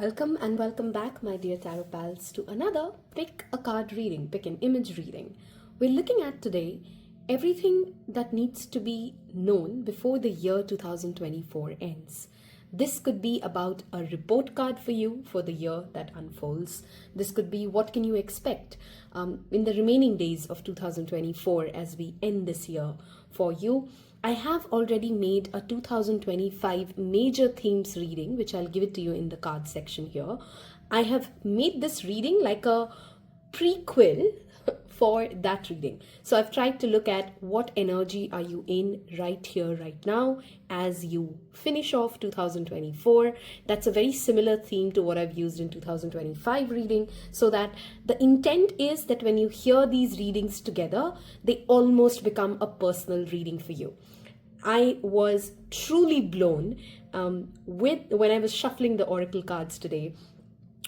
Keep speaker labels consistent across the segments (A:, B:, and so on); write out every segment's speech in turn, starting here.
A: Welcome and welcome back, my dear Taropals, to another Pick a Card reading, Pick an Image reading. We're looking at today everything that needs to be known before the year 2024 ends. This could be about a report card for you for the year that unfolds. This could be what can you expect in the remaining days of 2024 as we end this year for you. I have already made a 2025 major themes reading, which I'll give it to you in the card section here. I have made this reading like a prequel for that reading. So I've tried to look at what energy are you in right here, right now, as you finish off 2024. That's a very similar theme to what I've used in 2025 reading, so that the intent is that when you hear these readings together, they almost become a personal reading for you. I was truly blown when I was shuffling the oracle cards today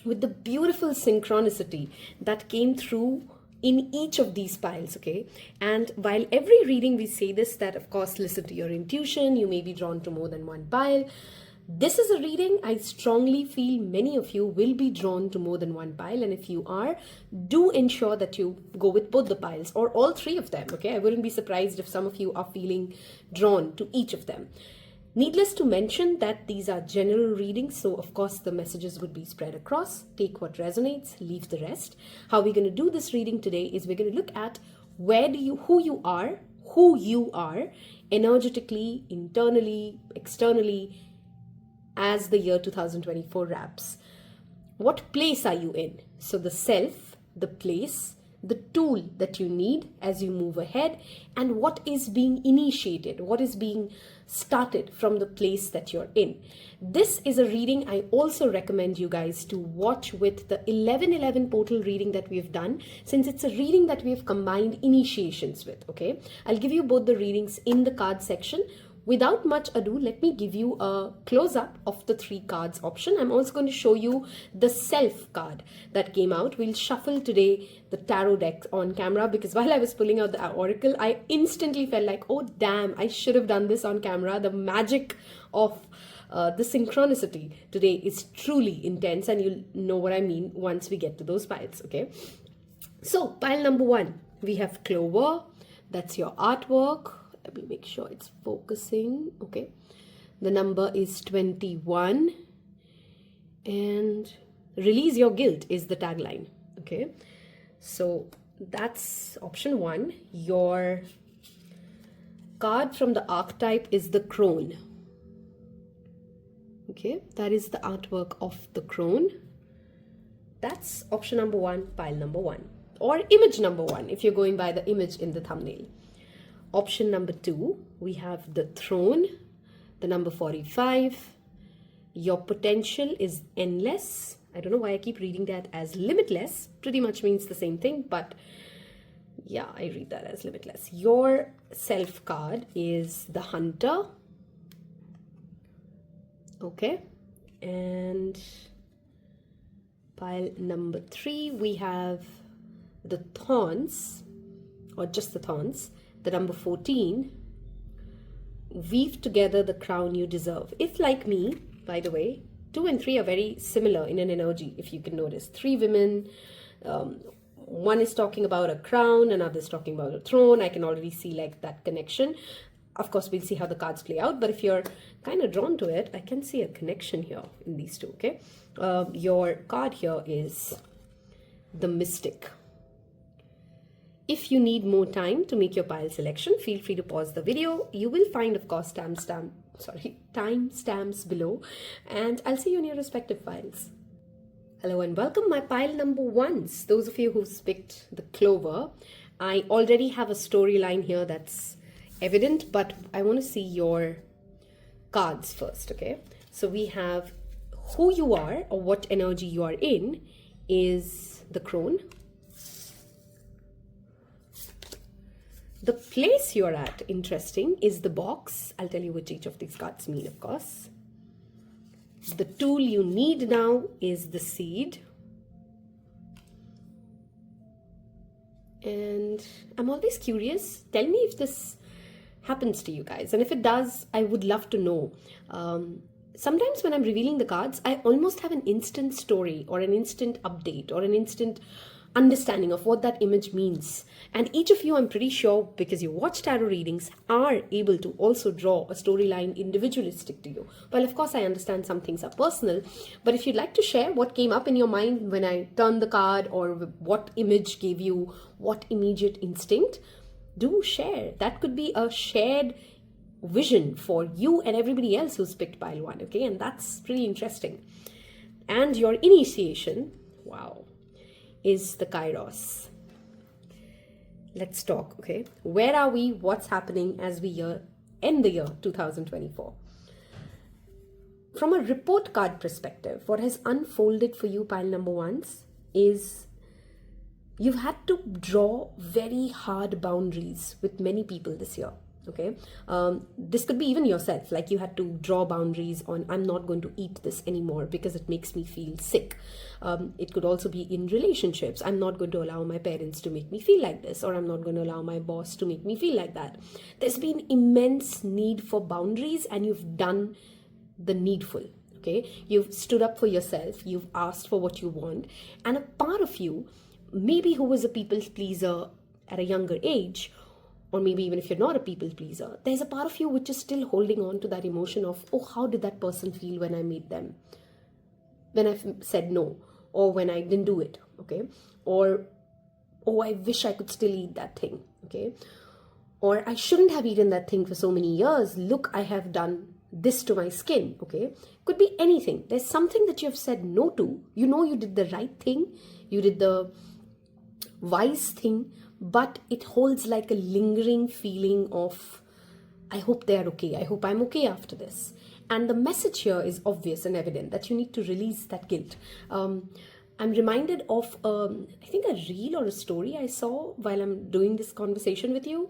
A: with the beautiful synchronicity that came through in each of these piles, okay? And while every reading we say this, that of course listen to your intuition, you may be drawn to more than one pile. This is a reading I strongly feel many of you will be drawn to more than one pile, and if you are, do ensure that you go with both the piles or all three of them, okay? I wouldn't be surprised if some of you are feeling drawn to each of them. Needless to mention that these are general readings, so of course the messages would be spread across. Take what resonates, leave the rest. How we're going to do this reading today is we're going to look at who you are energetically, internally, externally, as the year 2024 wraps. What place are you in? So the self, the place, the tool that you need as you move ahead, and what is being initiated, what is being started from the place that you're in. This is a reading I also recommend you guys to watch with the 11/11 portal reading that we've done, since it's a reading that we've combined initiations with, okay? I'll give you both the readings in the card section. Without much ado, let me give you a close-up of the three cards option. I'm also going to show you the self card that came out. We'll shuffle today the tarot deck on camera, because while I was pulling out the oracle, I instantly felt like, oh damn, I should have done this on camera. The magic of the synchronicity today is truly intense, and you'll know what I mean once we get to those piles, okay? So pile number one, we have Clover. That's your artwork. Let me make sure it's focusing. Okay, the number is 21, and release your guilt is the tagline. Okay, so that's option one. Your card from the archetype is the Crone. Okay, that is the artwork of the Crone. That's option number one, pile number one, or image number one if you're going by the image in the thumbnail. Option number two, we have the Throne, the number 45. Your potential is endless. I don't know why I keep reading that as limitless. Pretty much means the same thing, but yeah, I read that as limitless. Your self card is the Hunter. Okay, and pile number three, we have the Thorns, or just the Thorns. The number 14, weave together the crown you deserve. If like me, by the way, 2 and 3 are very similar in an energy, if you can notice. 3 women, one is talking about a crown, another is talking about a throne. I can already see like that connection. Of course, we'll see how the cards play out, but if you're kind of drawn to it, I can see a connection here in these two, okay? Your card here is the Mystic. If you need more time to make your pile selection, feel free to pause the video. You will find, of course, timestamps below, and I'll see you in your respective piles. Hello and welcome, my pile number ones. Those of you who've picked the Clover, I already have a storyline here that's evident, but I want to see your cards first, okay? So we have who you are, or what energy you are in, is the Crone. The place you're at, interesting, is the box. I'll tell you which each of these cards mean, of course. The tool you need now is the Seed. And I'm always curious. Tell me if this happens to you guys. And if it does, I would love to know. sometimes when I'm revealing the cards, I almost have an instant story or an instant update or an instant understanding of what that image means. And each of you, I'm pretty sure, because you watch tarot readings, are able to also draw a storyline individualistic to you. Well, of course, I understand some things are personal, but if you'd like to share what came up in your mind when I turned the card, or what image gave you what immediate instinct, do share. That could be a shared vision for you and everybody else who's picked pile 1, okay? And that's pretty interesting. And your initiation, wow, is the Kairos. Let's talk, okay? Where are we? What's happening as we end the year 2024? From a report card perspective, what has unfolded for you, pile number 1s, is you've had to draw very hard boundaries with many people this year. Okay, this could be even yourself, like you had to draw boundaries on, I'm not going to eat this anymore because it makes me feel sick. It could also be in relationships. I'm not going to allow my parents to make me feel like this, or I'm not going to allow my boss to make me feel like that. There's been immense need for boundaries, and you've done the needful. Okay, you've stood up for yourself, you've asked for what you want, and a part of you, maybe who was a people pleaser at a younger age, or maybe even if you're not a people pleaser, there's a part of you which is still holding on to that emotion of, oh, how did that person feel when I made them? When I said no, or when I didn't do it, okay? Or, oh, I wish I could still eat that thing, okay? Or I shouldn't have eaten that thing for so many years. Look, I have done this to my skin, okay? Could be anything. There's something that you have said no to. You know you did the right thing. You did the wise thing, but it holds like a lingering feeling of, I hope they're okay. I hope I'm okay after this. And the message here is obvious and evident that you need to release that guilt. I'm reminded of, I think, a reel or a story I saw while I'm doing this conversation with you.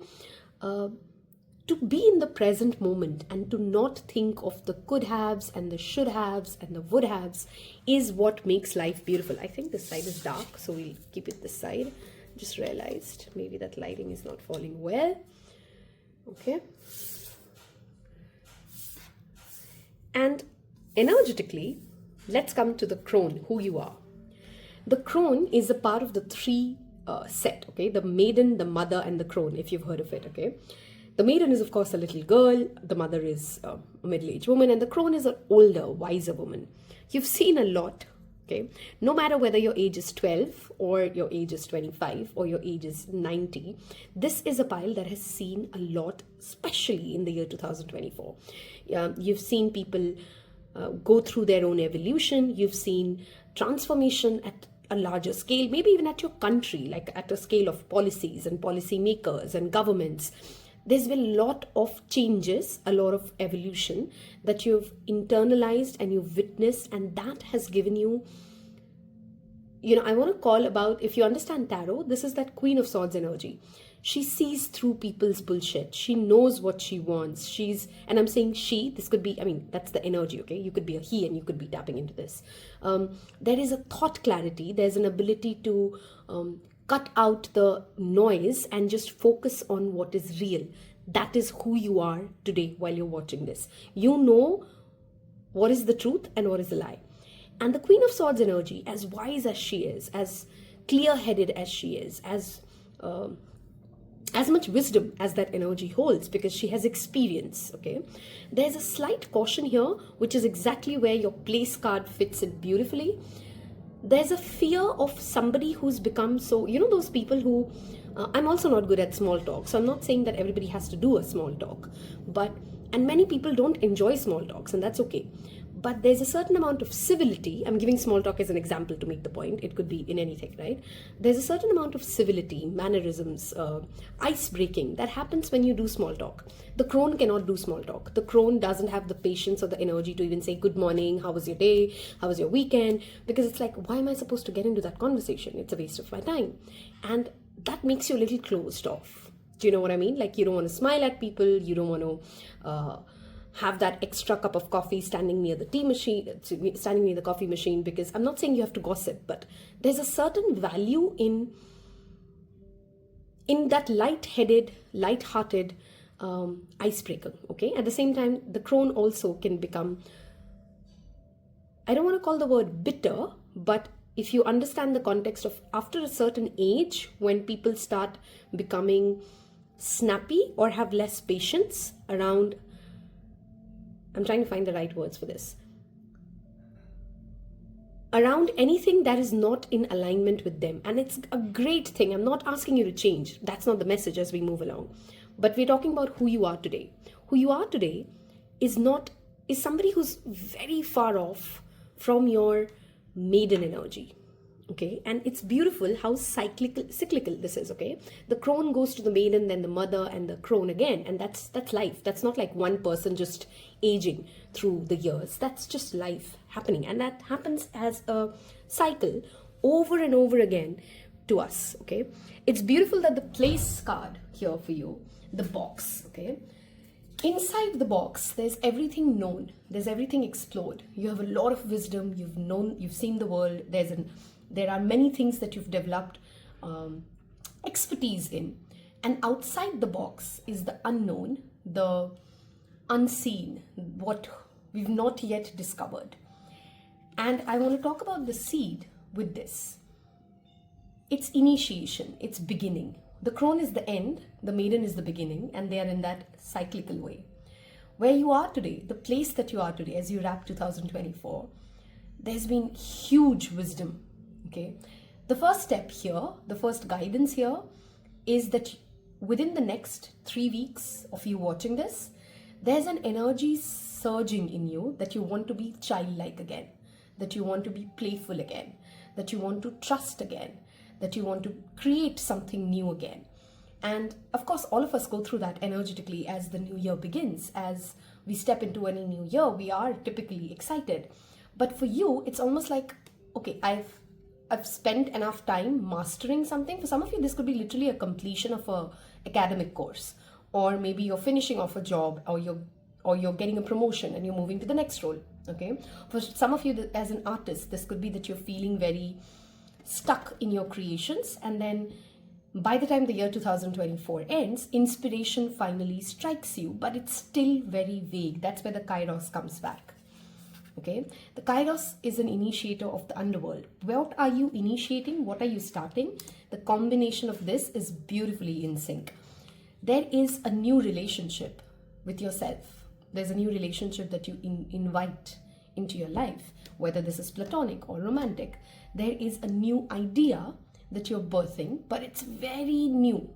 A: To be in the present moment and to not think of the could haves and the should haves and the would haves is what makes life beautiful. I think this side is dark, so we'll keep it this side. Just realized maybe that lighting is not falling well. Okay. And energetically, let's come to the Crone, who you are. The Crone is a part of the 3 set, okay? The maiden, the mother, and the Crone, if you've heard of it, okay? The maiden is, of course, a little girl. The mother is a middle-aged woman, and the Crone is an older, wiser woman. You've seen a lot. Okay, no matter whether your age is 12 or your age is 25 or your age is 90, this is a pile that has seen a lot, especially in the year 2024. You've seen people go through their own evolution. You've seen transformation at a larger scale, maybe even at your country, like at a scale of policies and policymakers and governments. There's been a lot of changes, a lot of evolution that you've internalized and you've witnessed, and that has given you, I want to call about, if you understand tarot, this is that Queen of Swords energy. She sees through people's bullshit. She knows what she wants. And I'm saying she, this could be, that's the energy, okay? You could be a he and you could be tapping into this. There is a thought clarity. There's an ability to cut out the noise and just focus on what is real. That is who you are today while you're watching this. You know what is the truth and what is the lie. And the Queen of Swords energy, as wise as she is, as clear-headed as she is, as much wisdom as that energy holds, because she has experience, okay? There's a slight caution here, which is exactly where your place card fits it beautifully. There's a fear of somebody who's become so, those people who, I'm also not good at small talk, so I'm not saying that everybody has to do a small talk, and many people don't enjoy small talks, and that's okay. But there's a certain amount of civility. I'm giving small talk as an example to make the point. It could be in anything, right? There's a certain amount of civility, mannerisms, ice breaking that happens when you do small talk. The Crone cannot do small talk. The Crone doesn't have the patience or the energy to even say, good morning, how was your day? How was your weekend? Because it's like, why am I supposed to get into that conversation? It's a waste of my time. And that makes you a little closed off. Do you know what I mean? Like, you don't want to smile at people. You don't want to have that extra cup of coffee standing near the coffee machine, because I'm not saying you have to gossip, but there's a certain value in that light-hearted icebreaker, okay? At the same time, the Crone also can become I don't want to call the word bitter, but if you understand the context of after a certain age, when people start becoming snappy or have less patience around, I'm trying to find the right words for this, around anything that is not in alignment with them. And it's a great thing. I'm not asking you to change. That's not the message as we move along. But we're talking about who you are today. Who you are today is somebody who's very far off from your maiden energy. Okay, and it's beautiful how cyclical this is. Okay, the crone goes to the maiden, then the mother, and the crone again, and that's life. That's not like one person just aging through the years. That's just life happening, and that happens as a cycle over and over again to us. Okay, it's beautiful that the place card here for you, the box. Okay, inside the box, there's everything known. There's everything explored. You have a lot of wisdom. You've seen the world. There are many things that you've developed expertise in. And outside the box is the unknown, the unseen, what we've not yet discovered. And I want to talk about the seed with this. It's initiation, it's beginning. The crone is the end, the maiden is the beginning, and they are in that cyclical way. Where you are today, the place that you are today, as you wrap 2024, there's been huge wisdom. Okay, the first step here, the first guidance here is that within the next 3 weeks of you watching this, there's an energy surging in you that you want to be childlike again, that you want to be playful again, that you want to trust again, that you want to create something new again. And of course, all of us go through that energetically as the new year begins. As we step into any new year, we are typically excited. But for you, it's almost like, okay, I've spent enough time mastering something. For some of you, this could be literally a completion of a academic course, or maybe you're finishing off a job, or you're getting a promotion and you're moving to the next role. Okay, for some of you as an artist, this could be that you're feeling very stuck in your creations, and then by the time the year 2024 ends, inspiration finally strikes you, but it's still very vague. That's where the kairos comes back. Okay, the kairos is an initiator of the underworld. What are you initiating? What are you starting? The combination of this is beautifully in sync. There is a new relationship with yourself. There's a new relationship that you invite into your life, whether this is platonic or romantic. There is a new idea that you're birthing, but it's very new.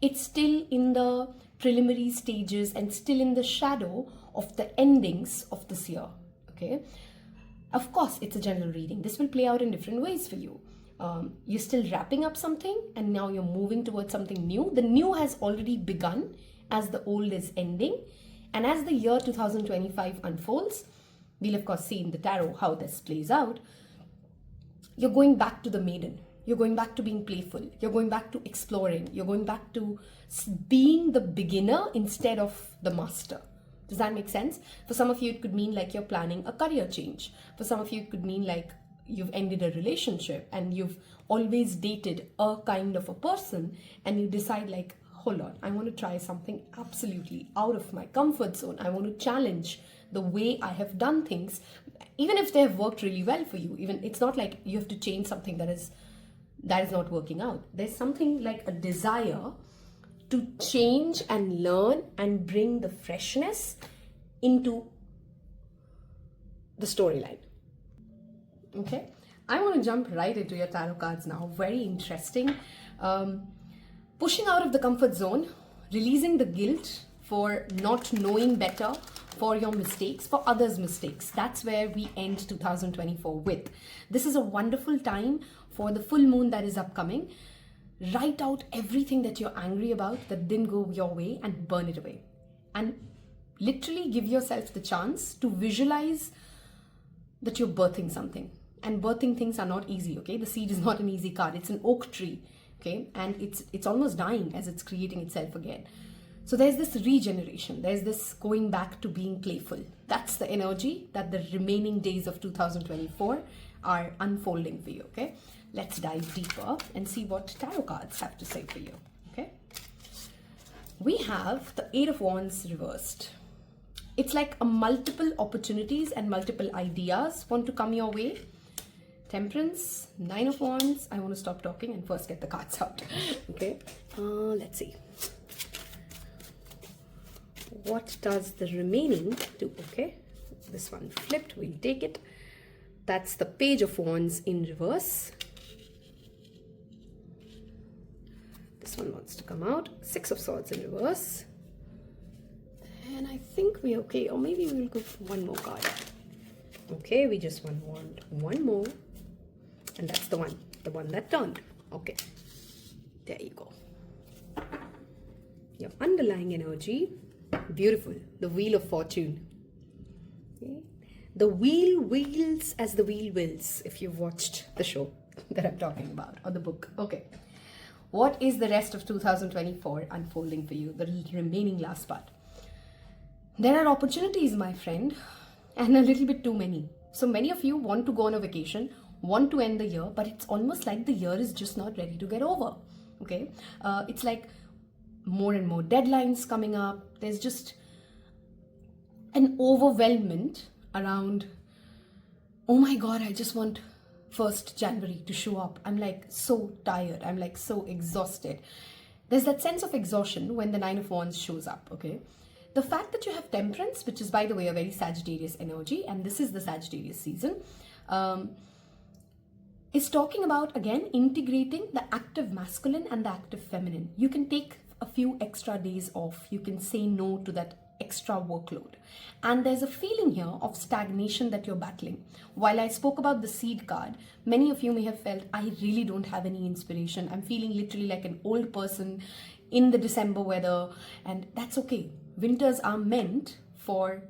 A: It's still in the preliminary stages and still in the shadow of the endings of this year. Okay, of course, it's a general reading. This will play out in different ways for you. You're still wrapping up something, and now you're moving towards something new. The new has already begun as the old is ending. And as the year 2025 unfolds, we'll of course see in the tarot how this plays out. You're going back to the maiden. You're going back to being playful. You're going back to exploring. You're going back to being the beginner instead of the master. Does that make sense? For some of you, it could mean like you're planning a career change. For some of you, it could mean like you've ended a relationship and you've always dated a kind of a person, and you decide like, hold on, I want to try something absolutely out of my comfort zone. I want to challenge the way I have done things, even if they have worked really well for you. Even it's not like you have to change something that is not working out. There's something like a desire to change and learn and bring the freshness into the storyline. Okay, I want to jump right into your tarot cards now. Very interesting. Pushing out of the comfort zone, releasing the guilt for not knowing better, for your mistakes, for others' mistakes. That's where we end 2024 with. This is a wonderful time for the full moon that is upcoming. Write out everything that you're angry about that didn't go your way and burn it away. And literally give yourself the chance to visualize that you're birthing something. And birthing things are not easy, okay? The seed is not an easy card. It's an oak tree, okay? And it's almost dying as it's creating itself again. So there's this regeneration. There's this going back to being playful. That's the energy that the remaining days of 2024 are unfolding for you, okay? Let's dive deeper and see what tarot cards have to say for you, okay? We have the Eight of Wands reversed. It's like a multiple opportunities and multiple ideas want to come your way. Temperance, 9 of Wands. I want to stop talking and first get the cards out. Okay, let's see. What does the remaining do? Okay, this one flipped, we'll take it. That's the Page of Wands in reverse. This one wants to come out. 6 of Swords in reverse. And I think we're okay, or maybe we'll go for one more card. Okay, we just want one more. And that's the one that turned. Okay, there you go. Your underlying energy, beautiful. The Wheel of Fortune. Okay. The wheel wheels as the wheel wills, if you've watched the show that I'm talking about, or the book. Okay, what is the rest of 2024 unfolding for you, the remaining last part? There are opportunities, my friend, and a little bit too many. So many of you want to go on a vacation, want to end the year, but it's almost like the year is just not ready to get over. Okay, it's like more and more deadlines coming up. There's just an overwhelmment around, oh my god, I just want 1st January to show up. I'm like so tired, I'm like so exhausted. There's that sense of exhaustion when the 9 of Wands shows up. Okay, the fact that you have Temperance, which is by the way a very Sagittarius energy, and this is the Sagittarius season, is talking about again integrating the active masculine and the active feminine. You can take a few extra days off, you can say no to that extra workload, and there's a feeling here of stagnation that you're battling. While I spoke about the Seed card, many of you may have felt, I really don't have any inspiration, I'm feeling literally like an old person in the December weather, and that's okay. Winters are meant for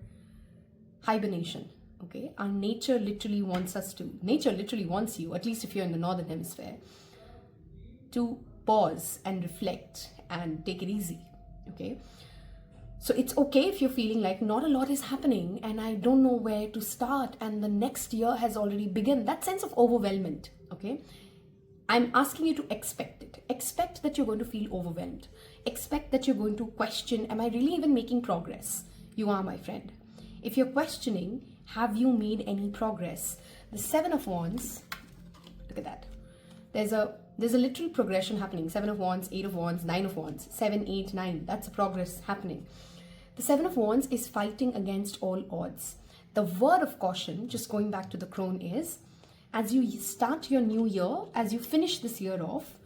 A: hibernation. Okay, our nature literally wants you, at least if you're in the northern hemisphere, to pause and reflect and take it easy. Okay, so it's okay if you're feeling like not a lot is happening and I don't know where to start and the next year has already begun. That sense of overwhelmment. Okay, I'm asking you to expect it. Expect that you're going to feel overwhelmed. Expect that you're going to question, am I really even making progress? You are, my friend. If you're questioning, have you made any progress? The 7 of Wands, look at that. There's a literal progression happening. 7 of Wands, 8 of Wands, 9 of Wands, 7, 8, 9. That's a progress happening. The 7 of Wands is fighting against all odds. The word of caution, just going back to the Crone, is as you start your new year, as you finish this year off,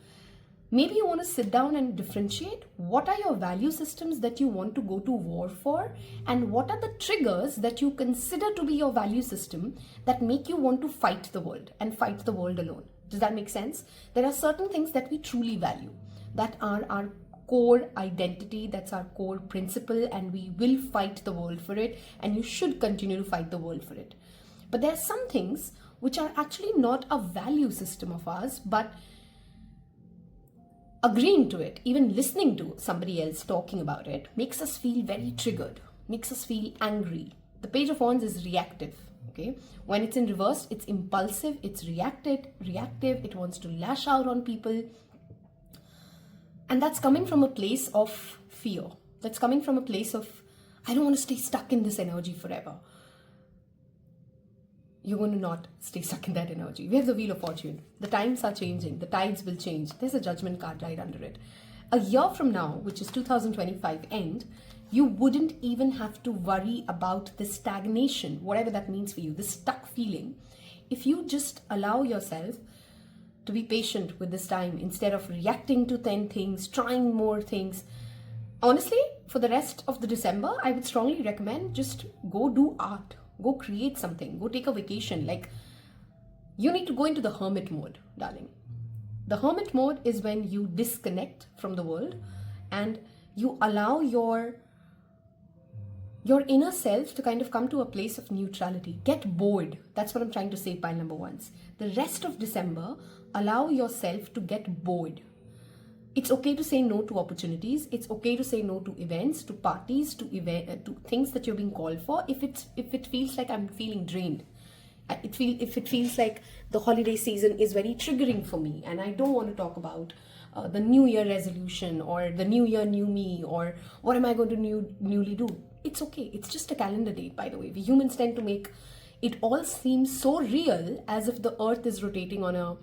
A: maybe you want to sit down and differentiate what are your value systems that you want to go to war for, and what are the triggers that you consider to be your value system that make you want to fight the world and fight the world alone. Does that make sense? There are certain things that we truly value, that are our core identity, that's our core principle, and we will fight the world for it, and you should continue to fight the world for it. But there are some things which are actually not a value system of ours, but agreeing to it, even listening to somebody else talking about it, makes us feel very triggered, makes us feel angry. The Page of Wands is reactive. Okay, when it's in reverse, it's impulsive, it's reactive, it wants to lash out on people. And that's coming from a place of fear. That's coming from a place of, I don't want to stay stuck in this energy forever. You're going to not stay stuck in that energy. We have the Wheel of Fortune. The times are changing. The tides will change. There's a Judgment card right under it. A year from now, which is 2025 end, you wouldn't even have to worry about the stagnation, whatever that means for you, the stuck feeling, if you just allow yourself to be patient with this time instead of reacting to 10 things, trying more things. Honestly, for the rest of the December, I would strongly recommend just go do art. Go create something. Go take a vacation. Like, you need to go into the hermit mode, darling. The hermit mode is when you disconnect from the world and you allow your inner self to kind of come to a place of neutrality. Get bored. That's what I'm trying to say, pile number ones. The rest of December, allow yourself to get bored. It's okay to say no to opportunities. It's okay to say no to events, to parties, to things that you're being called for. If it feels like I'm feeling drained, if it feels like the holiday season is very triggering for me, and I don't want to talk about the New Year resolution or the New Year, new me, or what am I going to newly do? It's okay. It's just a calendar date, by the way. We humans tend to make it all seem so real, as if the earth is rotating on a,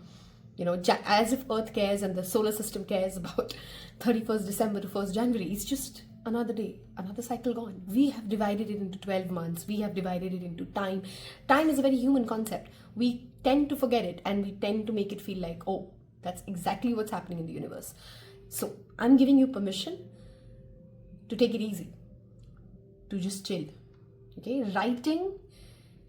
A: as if earth cares and the solar system cares about 31st December to 1st January. It's just another day, another cycle gone. We have divided it into 12 months. We have divided it into time. Time is a very human concept. We tend to forget it, and we tend to make it feel like, oh, that's exactly what's happening in the universe. So I'm giving you permission to take it easy, to just chill. Okay, writing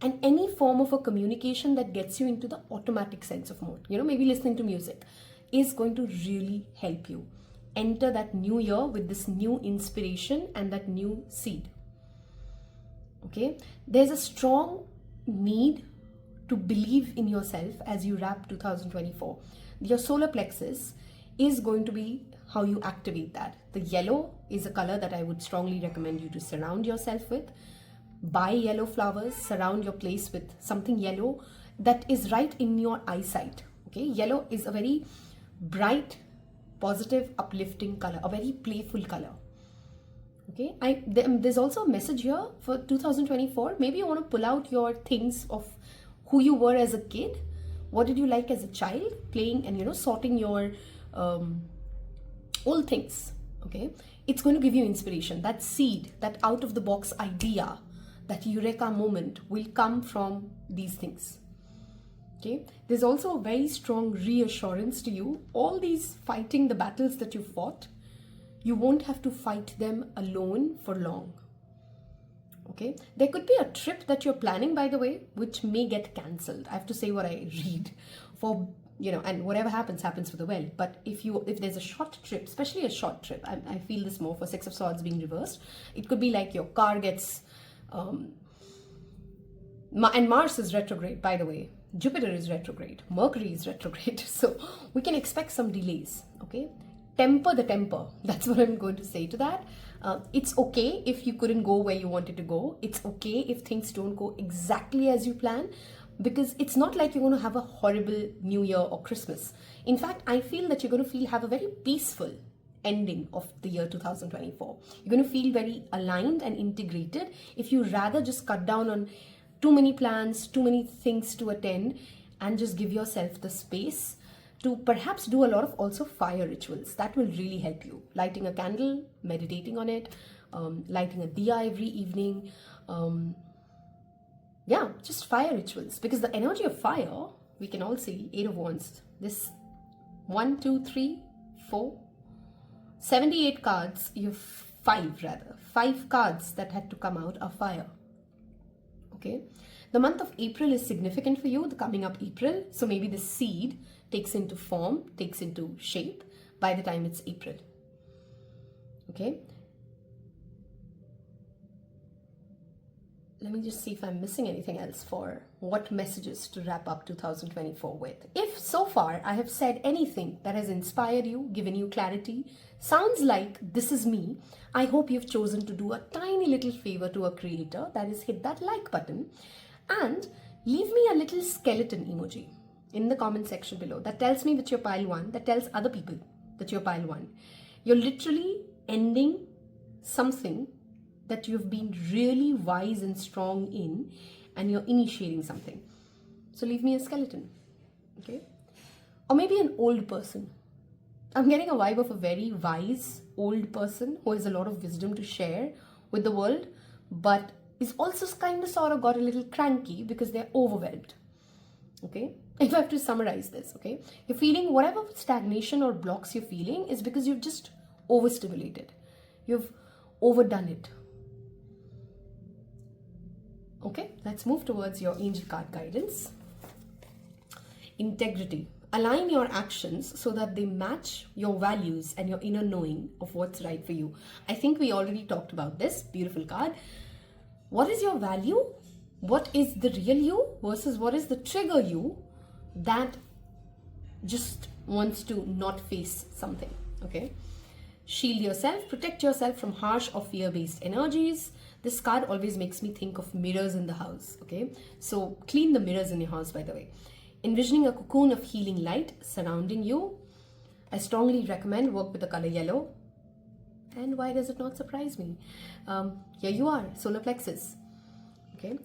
A: and any form of a communication that gets you into the automatic sense of mode, maybe listening to music, is going to really help you enter that new year with this new inspiration and that new seed. Okay, there's a strong need to believe in yourself as you wrap 2024. Your solar plexus is going to be how you activate that. The yellow is a color that I would strongly recommend you to surround yourself with. Buy yellow flowers, surround your place with something yellow that is right in your eyesight. Okay, yellow is a very bright, positive, uplifting color, a very playful color. Okay, there's also a message here for 2024. Maybe you want to pull out your things of who you were as a kid. What did you like as a child? Playing and sorting your old things. Okay, it's going to give you inspiration. That seed, that out of the box idea, that eureka moment will come from these things. Okay, there's also a very strong reassurance to you. All these fighting the battles that you fought, you won't have to fight them alone for long. Okay, there could be a trip that you're planning, by the way, which may get cancelled. I have to say what I read for, and whatever happens for the well. But if there's a short trip, especially a short trip, I feel this more for Six of Swords being reversed. It could be like your car gets, and Mars is retrograde, by the way. Jupiter is retrograde. Mercury is retrograde. So we can expect some delays. Okay, temper the temper. That's what I'm going to say to that. It's okay if you couldn't go where you wanted to go. It's okay if things don't go exactly as you plan, because it's not like you're going to have a horrible New Year or Christmas. In fact, I feel that you're going to have a very peaceful ending of the year 2024. You're going to feel very aligned and integrated if you rather just cut down on too many plans, too many things to attend, and just give yourself the space to perhaps do a lot of also fire rituals. That will really help you. Lighting a candle, meditating on it, lighting a diya every evening. Just fire rituals. Because the energy of fire, we can all see, 8 of Wands. This 1, 2, 3, 4, 78 cards, you have 5 cards that had to come out are fire. Okay, the month of April is significant for you, the coming up April. So maybe the seed takes into form, takes into shape by the time it's April. Okay, let me just see if I'm missing anything else for what messages to wrap up 2024 with. If so far I have said anything that has inspired you, given you clarity, sounds like this is me, I hope you've chosen to do a tiny little favor to a creator, that is hit that like button and leave me a little skeleton emoji in the comment section below that tells me that you're pile 1, that tells other people that you're pile 1. You're literally ending something that you've been really wise and strong in, and you're initiating something. So leave me a skeleton, okay? Or maybe an old person. I'm getting a vibe of a very wise old person who has a lot of wisdom to share with the world, but is also kind of sort of got a little cranky because they're overwhelmed, okay? If I have to summarize this, okay? You're feeling whatever stagnation or blocks you're feeling is because you've just overstimulated. You've overdone it. Okay, let's move towards your angel card guidance. Integrity. Align your actions so that they match your values and your inner knowing of what's right for you. I think we already talked about this. Beautiful card. What is your value? What is the real you versus what is the trigger you that just wants to not face something? Okay. Shield yourself. Protect yourself from harsh or fear-based energies. This card always makes me think of mirrors in the house, okay? So clean the mirrors in your house, by the way. Envisioning a cocoon of healing light surrounding you. I strongly recommend work with the color yellow. And why does it not surprise me? Here you are, solar plexus. Okay,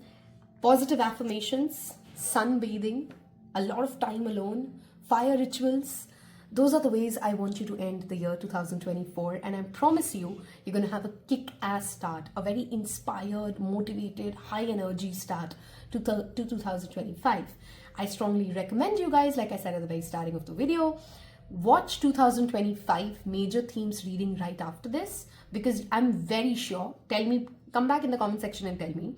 A: positive affirmations, sunbathing, a lot of time alone, fire rituals. Those are the ways I want you to end the year 2024, and I promise you, you're going to have a kick-ass start, a very inspired, motivated, high-energy start to 2025. I strongly recommend you guys, like I said at the very starting of the video, watch 2025 major themes reading right after this, because I'm very sure, tell me, come back in the comment section and tell me,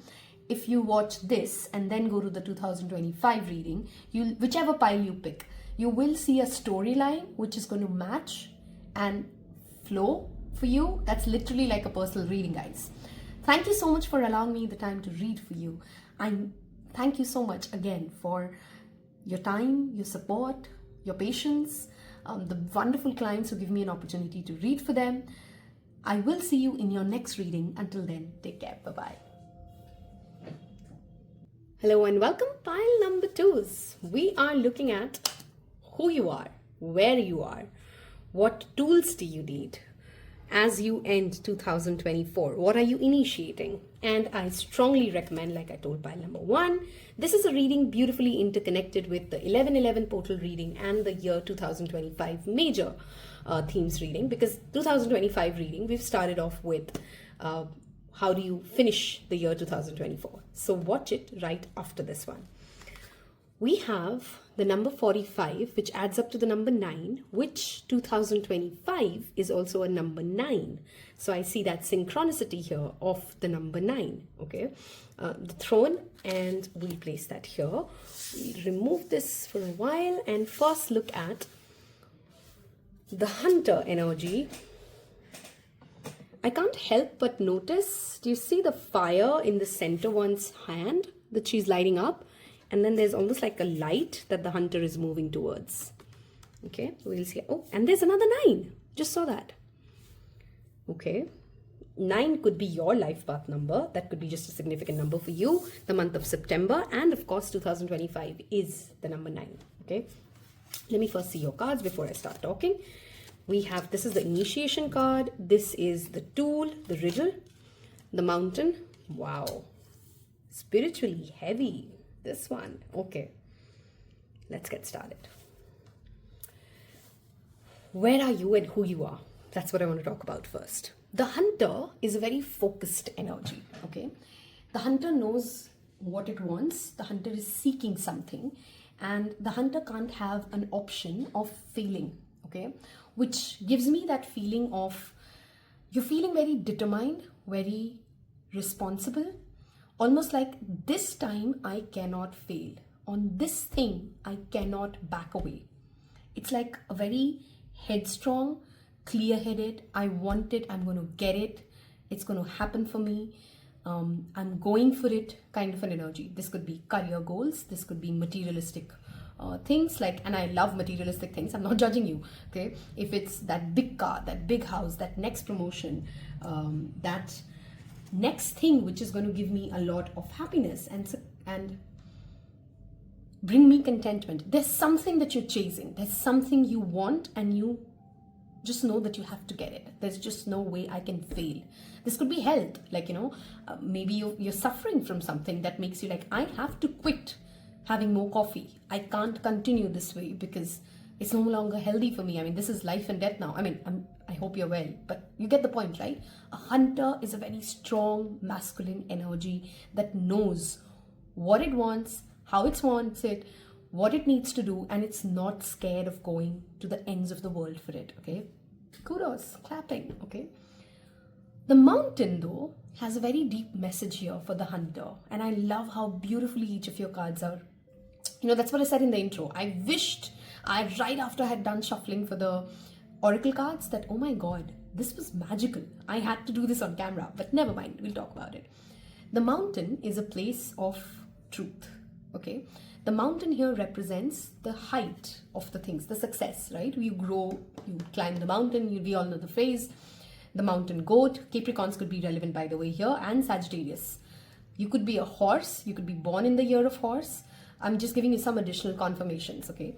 A: if you watch this and then go to the 2025 reading, whichever pile you pick, you will see a storyline which is going to match and flow for you. That's literally like a personal reading, guys. Thank you so much for allowing me the time to read for you. Thank you so much again for your time, your support, your patience, the wonderful clients who give me an opportunity to read for them. I will see you in your next reading. Until then, take care. Bye-bye. Hello and welcome, pile number 2s. We are looking at who you are, where you are, what tools do you need as you end 2024, what are you initiating? And I strongly recommend, like I told pile number 1, this is a reading beautifully interconnected with the 11/11 portal reading and the year 2025 major themes reading, because 2025 reading, we've started off with how do you finish the year 2024. So watch it right after this one. We have the number 45, which adds up to the number 9, which 2025 is also a number 9. So I see that synchronicity here of the number 9, okay? The throne, and we'll place that here. We'll remove this for a while and first look at the hunter energy. I can't help but notice, do you see the fire in the center one's hand that she's lighting up? And then there's almost like a light that the hunter is moving towards. Okay, we'll see. Oh, and there's another 9. Just saw that. Okay, 9 could be your life path number. That could be just a significant number for you. The month of September, and of course 2025 is the number 9. Okay, let me first see your cards before I start talking. We have, this is the initiation card. This is the tool, the riddle, the mountain. Wow, spiritually heavy. This one. Okay, let's get started. Where are you and who you are? That's what I want to talk about first. The hunter is a very focused energy, okay? The hunter knows what it wants. The hunter is seeking something, and the hunter can't have an option of failing, okay? Which gives me that feeling of you're feeling very determined, very responsible, almost like this time I cannot fail. On this thing, I cannot back away. It's like a very headstrong, clear-headed, I want it, I'm going to get it, it's going to happen for me, I'm going for it kind of an energy. This could be career goals, this could be materialistic things, like, and I love materialistic things, I'm not judging you, okay? If it's that big car, that big house, that next promotion, that next thing which is going to give me a lot of happiness and bring me contentment. There's something that you're chasing. There's something you want, and you just know that you have to get it. There's just no way I can fail. This could be health, like, maybe you're suffering from something that makes you like, I have to quit having more coffee. I can't continue this way because it's no longer healthy for me. I mean, this is life and death now. I mean, I hope you're well, but you get the point, right? A hunter is a very strong masculine energy that knows what it wants, how it wants it, what it needs to do, and it's not scared of going to the ends of the world for it, okay? Kudos, clapping, okay? The mountain, though, has a very deep message here for the hunter, and I love how beautifully each of your cards are. That's what I said in the intro. I wished right after I had done shuffling for the oracle cards that, oh my god, this was magical. I had to do this on camera, but never mind, we'll talk about it. The mountain is a place of truth, okay? The mountain here represents the height of the things, the success, right? You grow, you climb the mountain, we all know the phrase, the mountain goat. Capricorns could be relevant, by the way, here, and Sagittarius. You could be a horse, you could be born in the year of horse. I'm just giving you some additional confirmations, okay?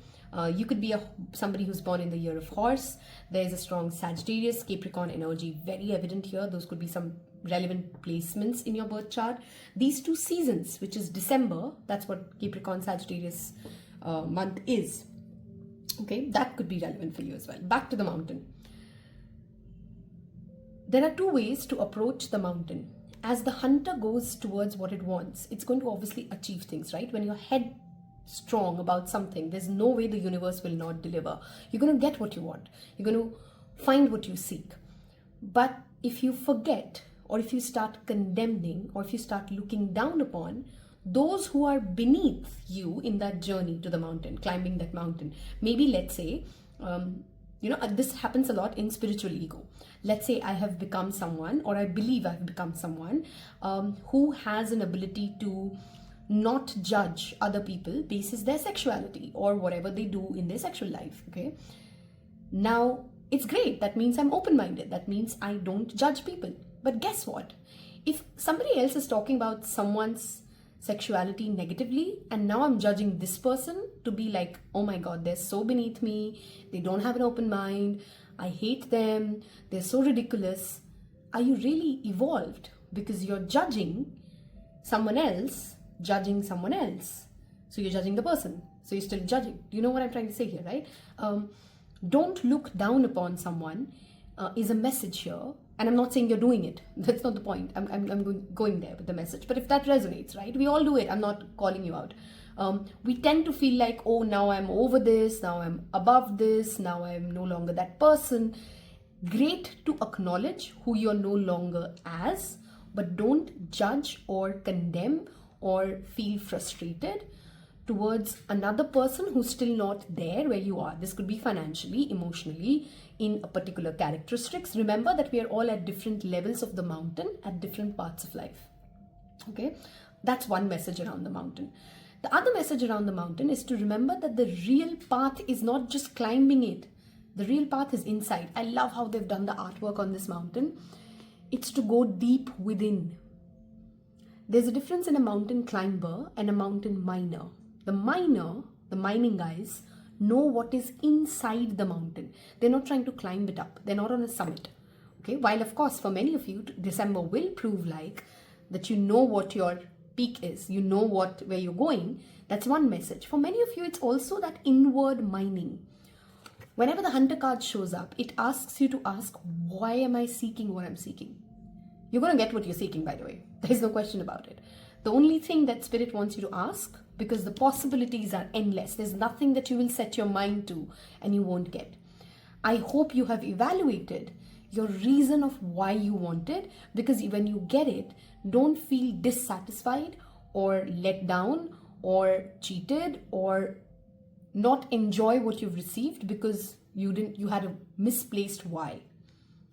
A: You could be somebody who's born in the year of horse. There's a strong Sagittarius, Capricorn energy very evident here. Those could be some relevant placements in your birth chart. These 2 seasons, which is December, that's what Capricorn Sagittarius month is. Okay, that could be relevant for you as well. Back to the mountain. There are 2 ways to approach the mountain. As the hunter goes towards what it wants, it's going to obviously achieve things, right? When your head strong about something, there's no way the universe will not deliver. You're going to get what you want. You're going to find what you seek. But if you forget, or if you start condemning, or if you start looking down upon those who are beneath you in that journey to the mountain, climbing that mountain, maybe let's say, this happens a lot in spiritual ego. Let's say I have become someone, or I believe I've become someone who has an ability to not judge other people basis their sexuality or whatever they do in their sexual life, okay? Now, it's great. That means I'm open-minded. That means I don't judge people. But guess what? If somebody else is talking about someone's sexuality negatively, and now I'm judging this person to be like, oh my God, they're so beneath me. They don't have an open mind. I hate them. They're so ridiculous. Are you really evolved? Because you're judging someone else. So you're judging the person. So you're still judging. Do you know what I'm trying to say here, right? Don't look down upon someone is a message here. And I'm not saying you're doing it. That's not the point. I'm going there with the message. But if that resonates, right? We all do it. I'm not calling you out. We tend to feel like, oh, now I'm over this. Now I'm above this. Now I'm no longer that person. Great to acknowledge who you're no longer as. But don't judge or condemn or feel frustrated towards another person who's still not there where you are. This could be financially, emotionally, in a particular characteristics. Remember that we are all at different levels of the mountain at different parts of life. Okay, that's one message around the mountain. The other message around the mountain is to remember that the real path is not just climbing it. The real path is inside. I love how they've done the artwork on this mountain. It's to go deep within. There's a difference in a mountain climber and a mountain miner. The miner, the mining guys, know what is inside the mountain. They're not trying to climb it up. They're not on a summit. Okay, while of course for many of you, December will prove like that you know what your peak is. You know where you're going. That's one message. For many of you, it's also that inward mining. Whenever the hunter card shows up, it asks you to ask, why am I seeking what I'm seeking? You're going to get what you're seeking, by the way. There's no question about it. The only thing that Spirit wants you to ask, because the possibilities are endless. There's nothing that you will set your mind to and you won't get. I hope you have evaluated your reason of why you want it, because when you get it, don't feel dissatisfied or let down or cheated or not enjoy what you've received because you had a misplaced why.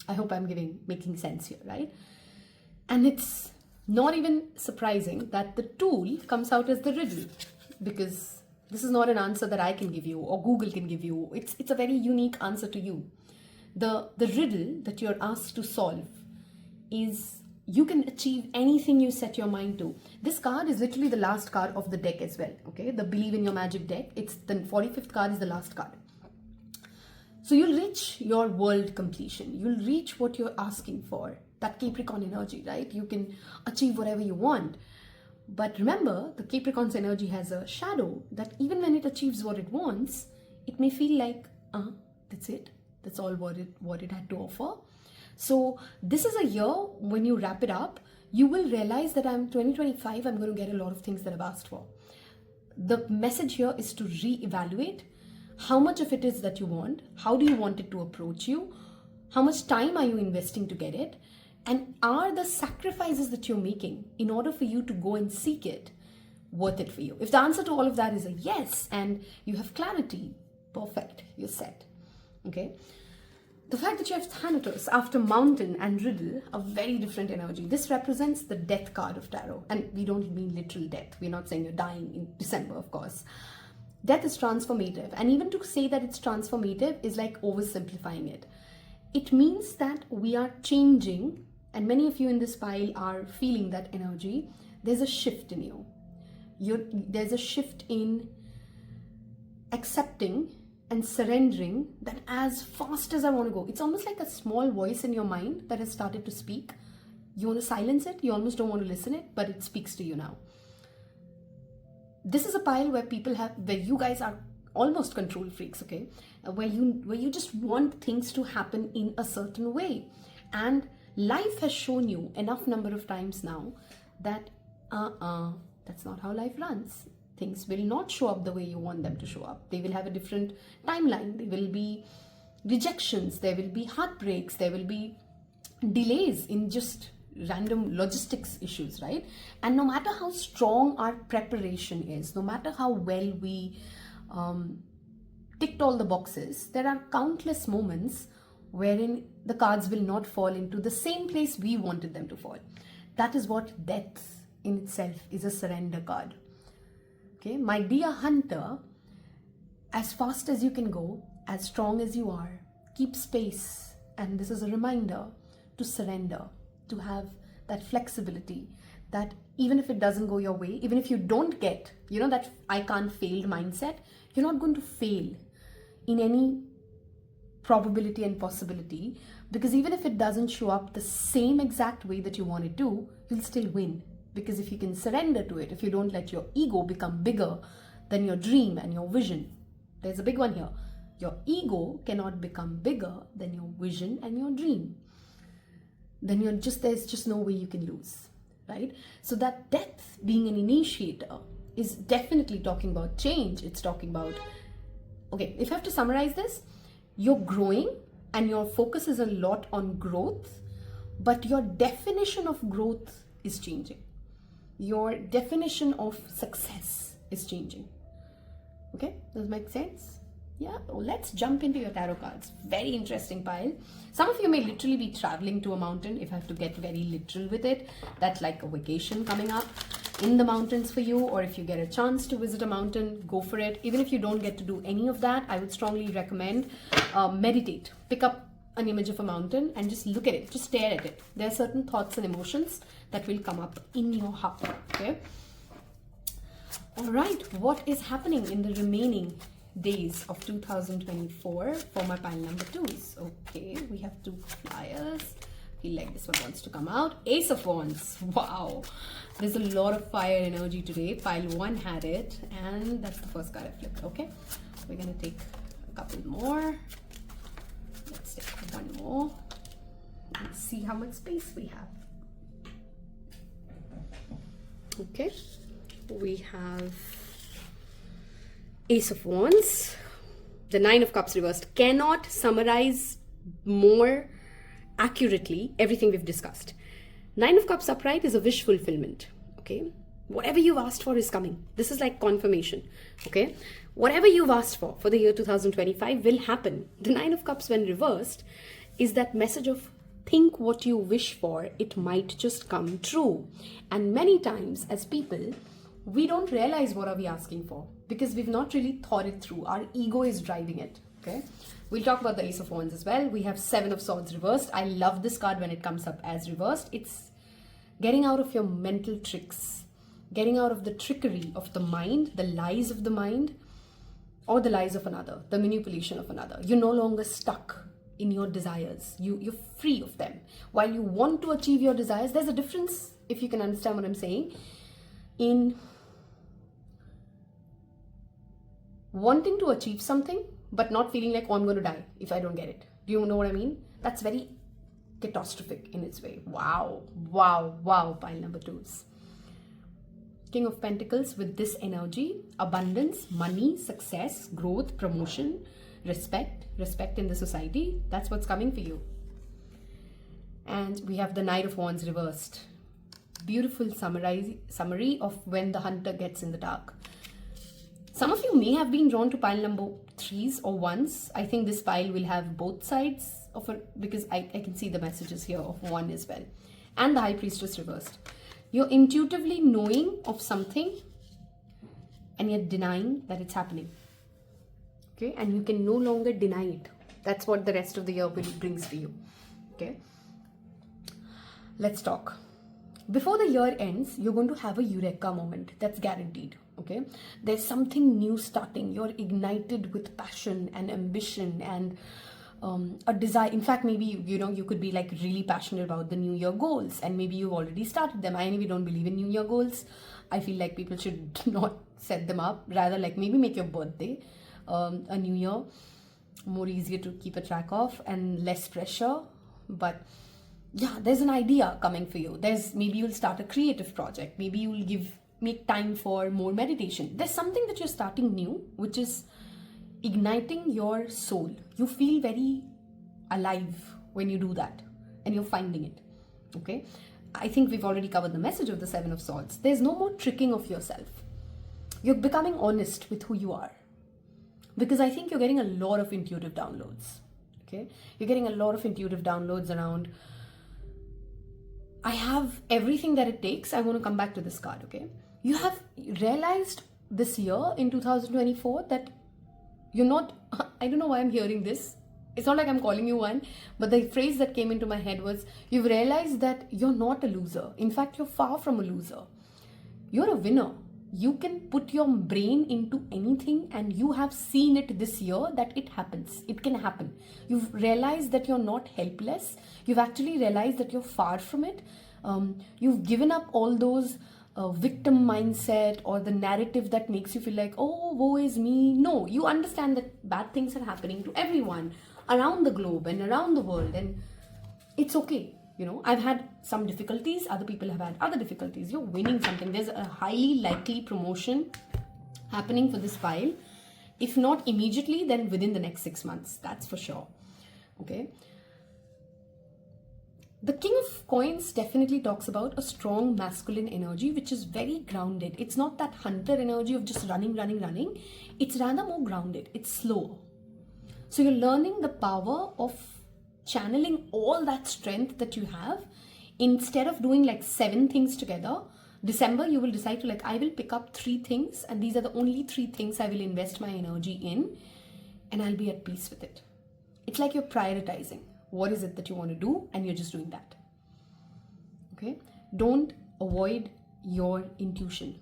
A: I hope I'm making sense here, right? And it's not even surprising that the tool comes out as the riddle, because this is not an answer that I can give you or Google can give you. It's a very unique answer to you. The riddle that you're asked to solve is you can achieve anything you set your mind to. This card is literally the last card of the deck as well. Okay, the Believe in Your Magic deck. It's the 45th card is the last card. So you'll reach your world completion. You'll reach what you're asking for. That Capricorn energy, right? You can achieve whatever you want. But remember, the Capricorn's energy has a shadow that even when it achieves what it wants, it may feel like, that's it. That's all what it had to offer. So this is a year when you wrap it up, you will realize that 2025, I'm going to get a lot of things that I've asked for. The message here is to reevaluate how much of it is that you want, how do you want it to approach you, how much time are you investing to get it, and are the sacrifices that you're making in order for you to go and seek it worth it for you? If the answer to all of that is a yes and you have clarity, perfect, you're set. Okay. The fact that you have Thanatos after Mountain and Riddle, a very different energy. This represents the death card of tarot. And we don't mean literal death. We're not saying you're dying in December, of course. Death is transformative. And even to say that it's transformative is like oversimplifying it. It means that we are changing, and many of you in this pile are feeling that energy. There's a shift in you. There's a shift in accepting and surrendering that as fast as I want to go. It's almost like a small voice in your mind that has started to speak. You want to silence it, you almost don't want to listen it, but it speaks to you now. This is a pile where you guys are almost control freaks, okay? Where you just want things to happen in a certain way. And life has shown you enough number of times now that that's not how life runs. Things will not show up the way you want them to show up. They will have a different timeline. There will be rejections, there will be heartbreaks, there will be delays in just random logistics issues, right? And no matter how strong our preparation is, no matter how well we ticked all the boxes, there are countless moments wherein the cards will not fall into the same place we wanted them to fall. That is what death in itself is, a surrender card. Okay, my dear hunter, as fast as you can go, as strong as you are, keep space. And this is a reminder to surrender, to have that flexibility, that even if it doesn't go your way, even if you don't get, that I can't fail mindset, you're not going to fail in any probability and possibility, because even if it doesn't show up the same exact way that you want it to, you'll still win. Because if you can surrender to it, if you don't let your ego become bigger than your dream and your vision, there's a big one here. Your ego cannot become bigger than your vision and your dream. Then there's just no way you can lose, right? So that death being an initiator is definitely talking about change. It's talking about, okay, if I have to summarize this, you're growing and your focus is a lot on growth, but your definition of growth is changing. Your definition of success is changing. Okay, does it make sense? Yeah, well, let's jump into your tarot cards. Very interesting pile. Some of you may literally be traveling to a mountain, if I have to get very literal with it. That's like a vacation coming up in the mountains for you, or if you get a chance to visit a mountain, go for it. Even if you don't get to do any of that, I would strongly recommend meditate. Pick up an image of a mountain and just look at it, just stare at it. There are certain thoughts and emotions that will come up in your heart, okay? All right, what is happening in the remaining days of 2024 for my pile number 2s? Okay, we have 2 flyers. I feel like this one wants to come out. Ace of Wands. Wow, there's a lot of fire energy today. Pile 1 had it, and that's the first card I flipped. Okay, we're gonna take a couple more. Let's take one more and see how much space we have. Okay, we have Ace of Wands, the 9 of Cups reversed. Cannot summarize more accurately everything we've discussed. 9 of Cups upright is a wish fulfillment. Okay, whatever you've asked for is coming. This is like confirmation. Okay, whatever you've asked for the year 2025 will happen. The 9 of Cups when reversed is that message of think what you wish for, it might just come true. And many times as people, we don't realize what are we asking for because we've not really thought it through. Our ego is driving it. Okay, we'll talk about the Ace of Wands as well. We have 7 of Swords reversed. I love this card when it comes up as reversed. It's getting out of your mental tricks, getting out of the trickery of the mind, the lies of the mind, or the lies of another, the manipulation of another. You're no longer stuck in your desires. You're free of them. While you want to achieve your desires, there's a difference, if you can understand what I'm saying, in wanting to achieve something but not feeling like, oh, I'm going to die if I don't get it. Do you know what I mean? That's very catastrophic in its way. Wow, wow, wow, pile number 2s. King of Pentacles with this energy, abundance, money, success, growth, promotion, respect in the society. That's what's coming for you. And we have the Knight of Wands reversed. Beautiful summary of when the hunter gets in the dark. Some of you may have been drawn to pile number 3s or 1s. I think this pile will have both sides of it because I can see the messages here of 1 as well. And the High Priestess reversed. You're intuitively knowing of something and yet denying that it's happening. Okay, and you can no longer deny it. That's what the rest of the year brings for you. Okay, let's talk. Before the year ends, you're going to have a eureka moment. That's guaranteed. Okay, there's something new starting. You're ignited with passion and ambition and a desire. In fact, maybe you could be like really passionate about the new year goals, and maybe you've already started them. I anyway don't believe in new year goals. I feel like people should not set them up. Rather, like maybe make your birthday a new year, more easier to keep a track of and less pressure. But yeah, there's an idea coming for you. Maybe you'll start a creative project. Maybe you'll make time for more meditation. There's something that you're starting new, which is igniting your soul. You feel very alive when you do that, and you're finding it. Okay, I think we've already covered the message of the Seven of Swords. There's no more tricking of yourself. You're becoming honest with who you are, because I think you're getting a lot of intuitive downloads. Okay, you're getting a lot of intuitive downloads around, I have everything that it takes. I want to come back to this card. Okay, you have realized this year in 2024 that you're not, I don't know why I'm hearing this. It's not like I'm calling you one, but the phrase that came into my head was, you've realized that you're not a loser. In fact, you're far from a loser. You're a winner. You can put your brain into anything, and you have seen it this year that it happens. It can happen. You've realized that you're not helpless. You've actually realized that you're far from it. You've given up all those victim mindset or the narrative that makes you feel like, oh, woe is me. No, you understand that bad things are happening to everyone around the globe and around the world, and it's okay. I've had some difficulties, other people have had other difficulties. You're winning something. There's a highly likely promotion happening for this file. If not immediately, then within the next 6 months. That's for sure. Okay. The King of Coins definitely talks about a strong masculine energy, which is very grounded. It's not that hunter energy of just running. It's rather more grounded. It's slow. So you're learning the power of channeling all that strength that you have. Instead of doing like 7 things together, December you will decide to I will pick up 3 things, and these are the only 3 things I will invest my energy in, and I'll be at peace with it. It's like you're prioritizing. What is it that you want to do, and you're just doing that. Okay? Don't avoid your intuition.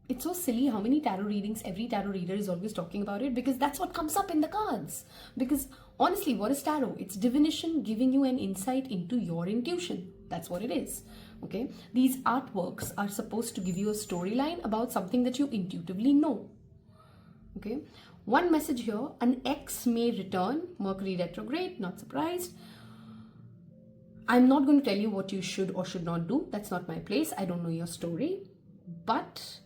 A: It's so silly how many tarot readings, every tarot reader is always talking about it, because that's what comes up in the cards. Because honestly, what is tarot? It's divination giving you an insight into your intuition. That's what it is. Okay? These artworks are supposed to give you a storyline about something that you intuitively know. Okay? One message here, an ex may return, Mercury retrograde, not surprised. I'm not going to tell you what you should or should not do. That's not my place. I don't know your story. But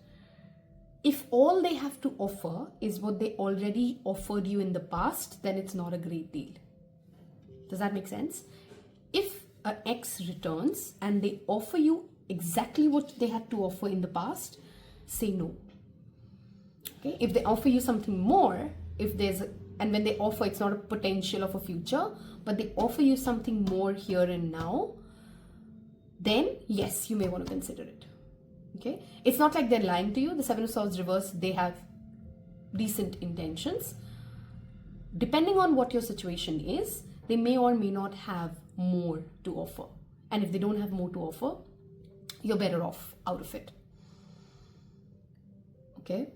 A: if all they have to offer is what they already offered you in the past, then it's not a great deal. Does that make sense? If an ex returns and they offer you exactly what they had to offer in the past, say no. Okay? If they offer you something more, and when they offer, it's not a potential of a future, but they offer you something more here and now, then yes, you may want to consider it. Okay? It's not like they're lying to you. The Seven of Swords reverse, they have decent intentions. Depending on what your situation is, they may or may not have more to offer. And if they don't have more to offer, you're better off out of it. Okay?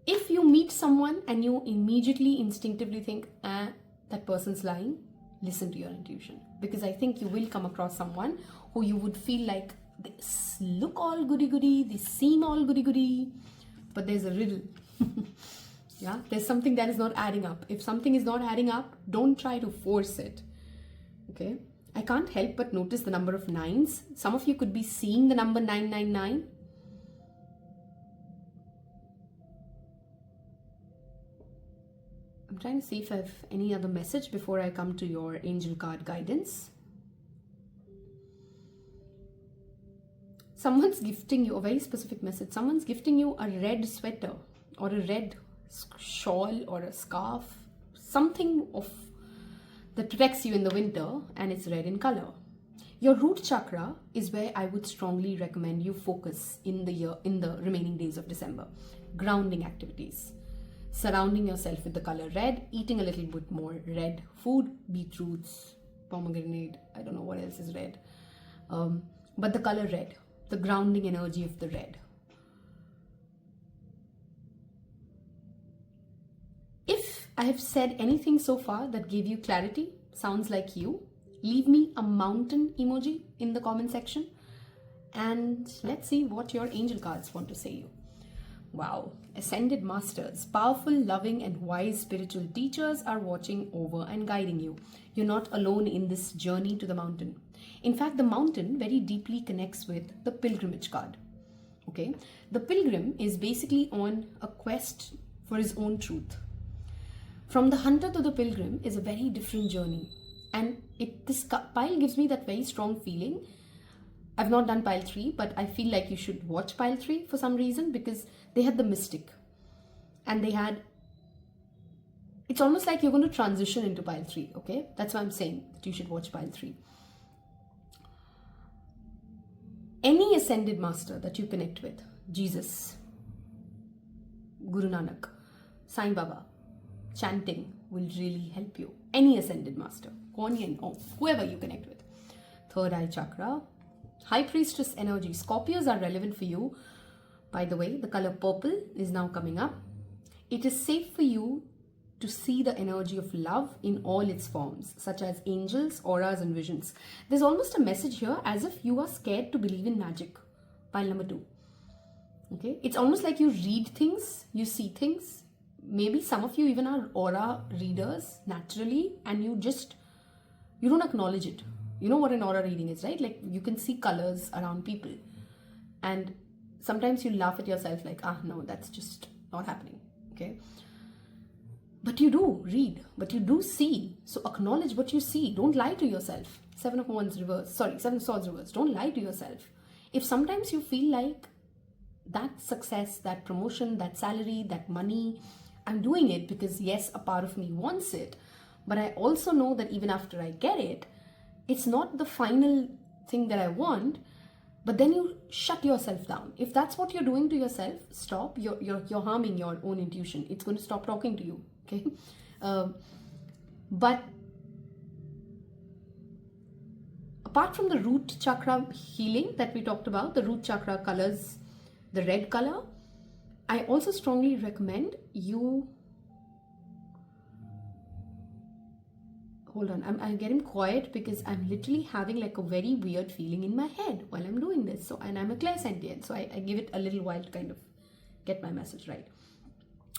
A: If you meet someone and you immediately instinctively think, that person's lying, listen to your intuition. Because I think you will come across someone who you would feel like they look all goody-goody, they seem all goody-goody, but there's a riddle. Yeah, there's something that is not adding up. If something is not adding up, don't try to force it. Okay? I can't help but notice the number of 9s. Some of you could be seeing the number 999. I'm trying to see if I have any other message before I come to your angel card guidance. Someone's gifting you a very specific message. Someone's gifting you a red sweater or a red shawl or a scarf, something that protects you in the winter, and it's red in color. Your root chakra is where I would strongly recommend you focus in the remaining days of December. Grounding activities, surrounding yourself with the color red, eating a little bit more red food, beetroots, pomegranate, I don't know what else is red, but the color red. the grounding energy of the red. If I have said anything so far that gave you clarity, sounds like you, leave me a mountain emoji in the comment section and let's see what your angel cards want to say you. Wow, ascended masters, powerful, loving and wise spiritual teachers are watching over and guiding you. You're not alone in this journey to the mountain. In fact, the mountain very deeply connects with the pilgrimage card. Okay, the pilgrim is basically on a quest for his own truth. From the hunter to the pilgrim is a very different journey, and this pile gives me that very strong feeling. I've not done pile 3, but I feel like you should watch pile 3 for some reason, because they had the mystic and they had, it's almost like you're going to transition into pile 3. Okay, that's why I'm saying that you should watch pile 3. Any ascended master that you connect with, Jesus, Guru Nanak, Sai Baba, chanting will really help you. Any ascended master, Kuan Yin, or whoever you connect with. Third eye chakra, high priestess energy. Scorpios are relevant for you. By the way, the color purple is now coming up. It is safe for you to see the energy of love in all its forms, such as angels, auras and visions. There's almost a message here as if you are scared to believe in magic. Pile number 2. Okay, it's almost like you read things, you see things. Maybe some of you even are aura readers naturally, and you don't acknowledge it. You know what an aura reading is, right? Like you can see colors around people, and sometimes you laugh at yourself like, no, that's just not happening. Okay, but you do read, but you do see. So acknowledge what you see. Don't lie to yourself. 7 of Wands reverse. Sorry, 7 of Swords reverse. Don't lie to yourself. If sometimes you feel like that success, that promotion, that salary, that money, I'm doing it because yes, a part of me wants it, but I also know that even after I get it, it's not the final thing that I want. But then you shut yourself down. If that's what you're doing to yourself, stop. You're harming your own intuition. It's going to stop talking to you. Okay, but apart from the root chakra healing that we talked about, the root chakra colors, the red color, I also strongly recommend you. Hold on, I'm getting quiet because I'm literally having like a very weird feeling in my head while I'm doing this. So, and I'm a clairsentient, so I give it a little while to kind of get my message right.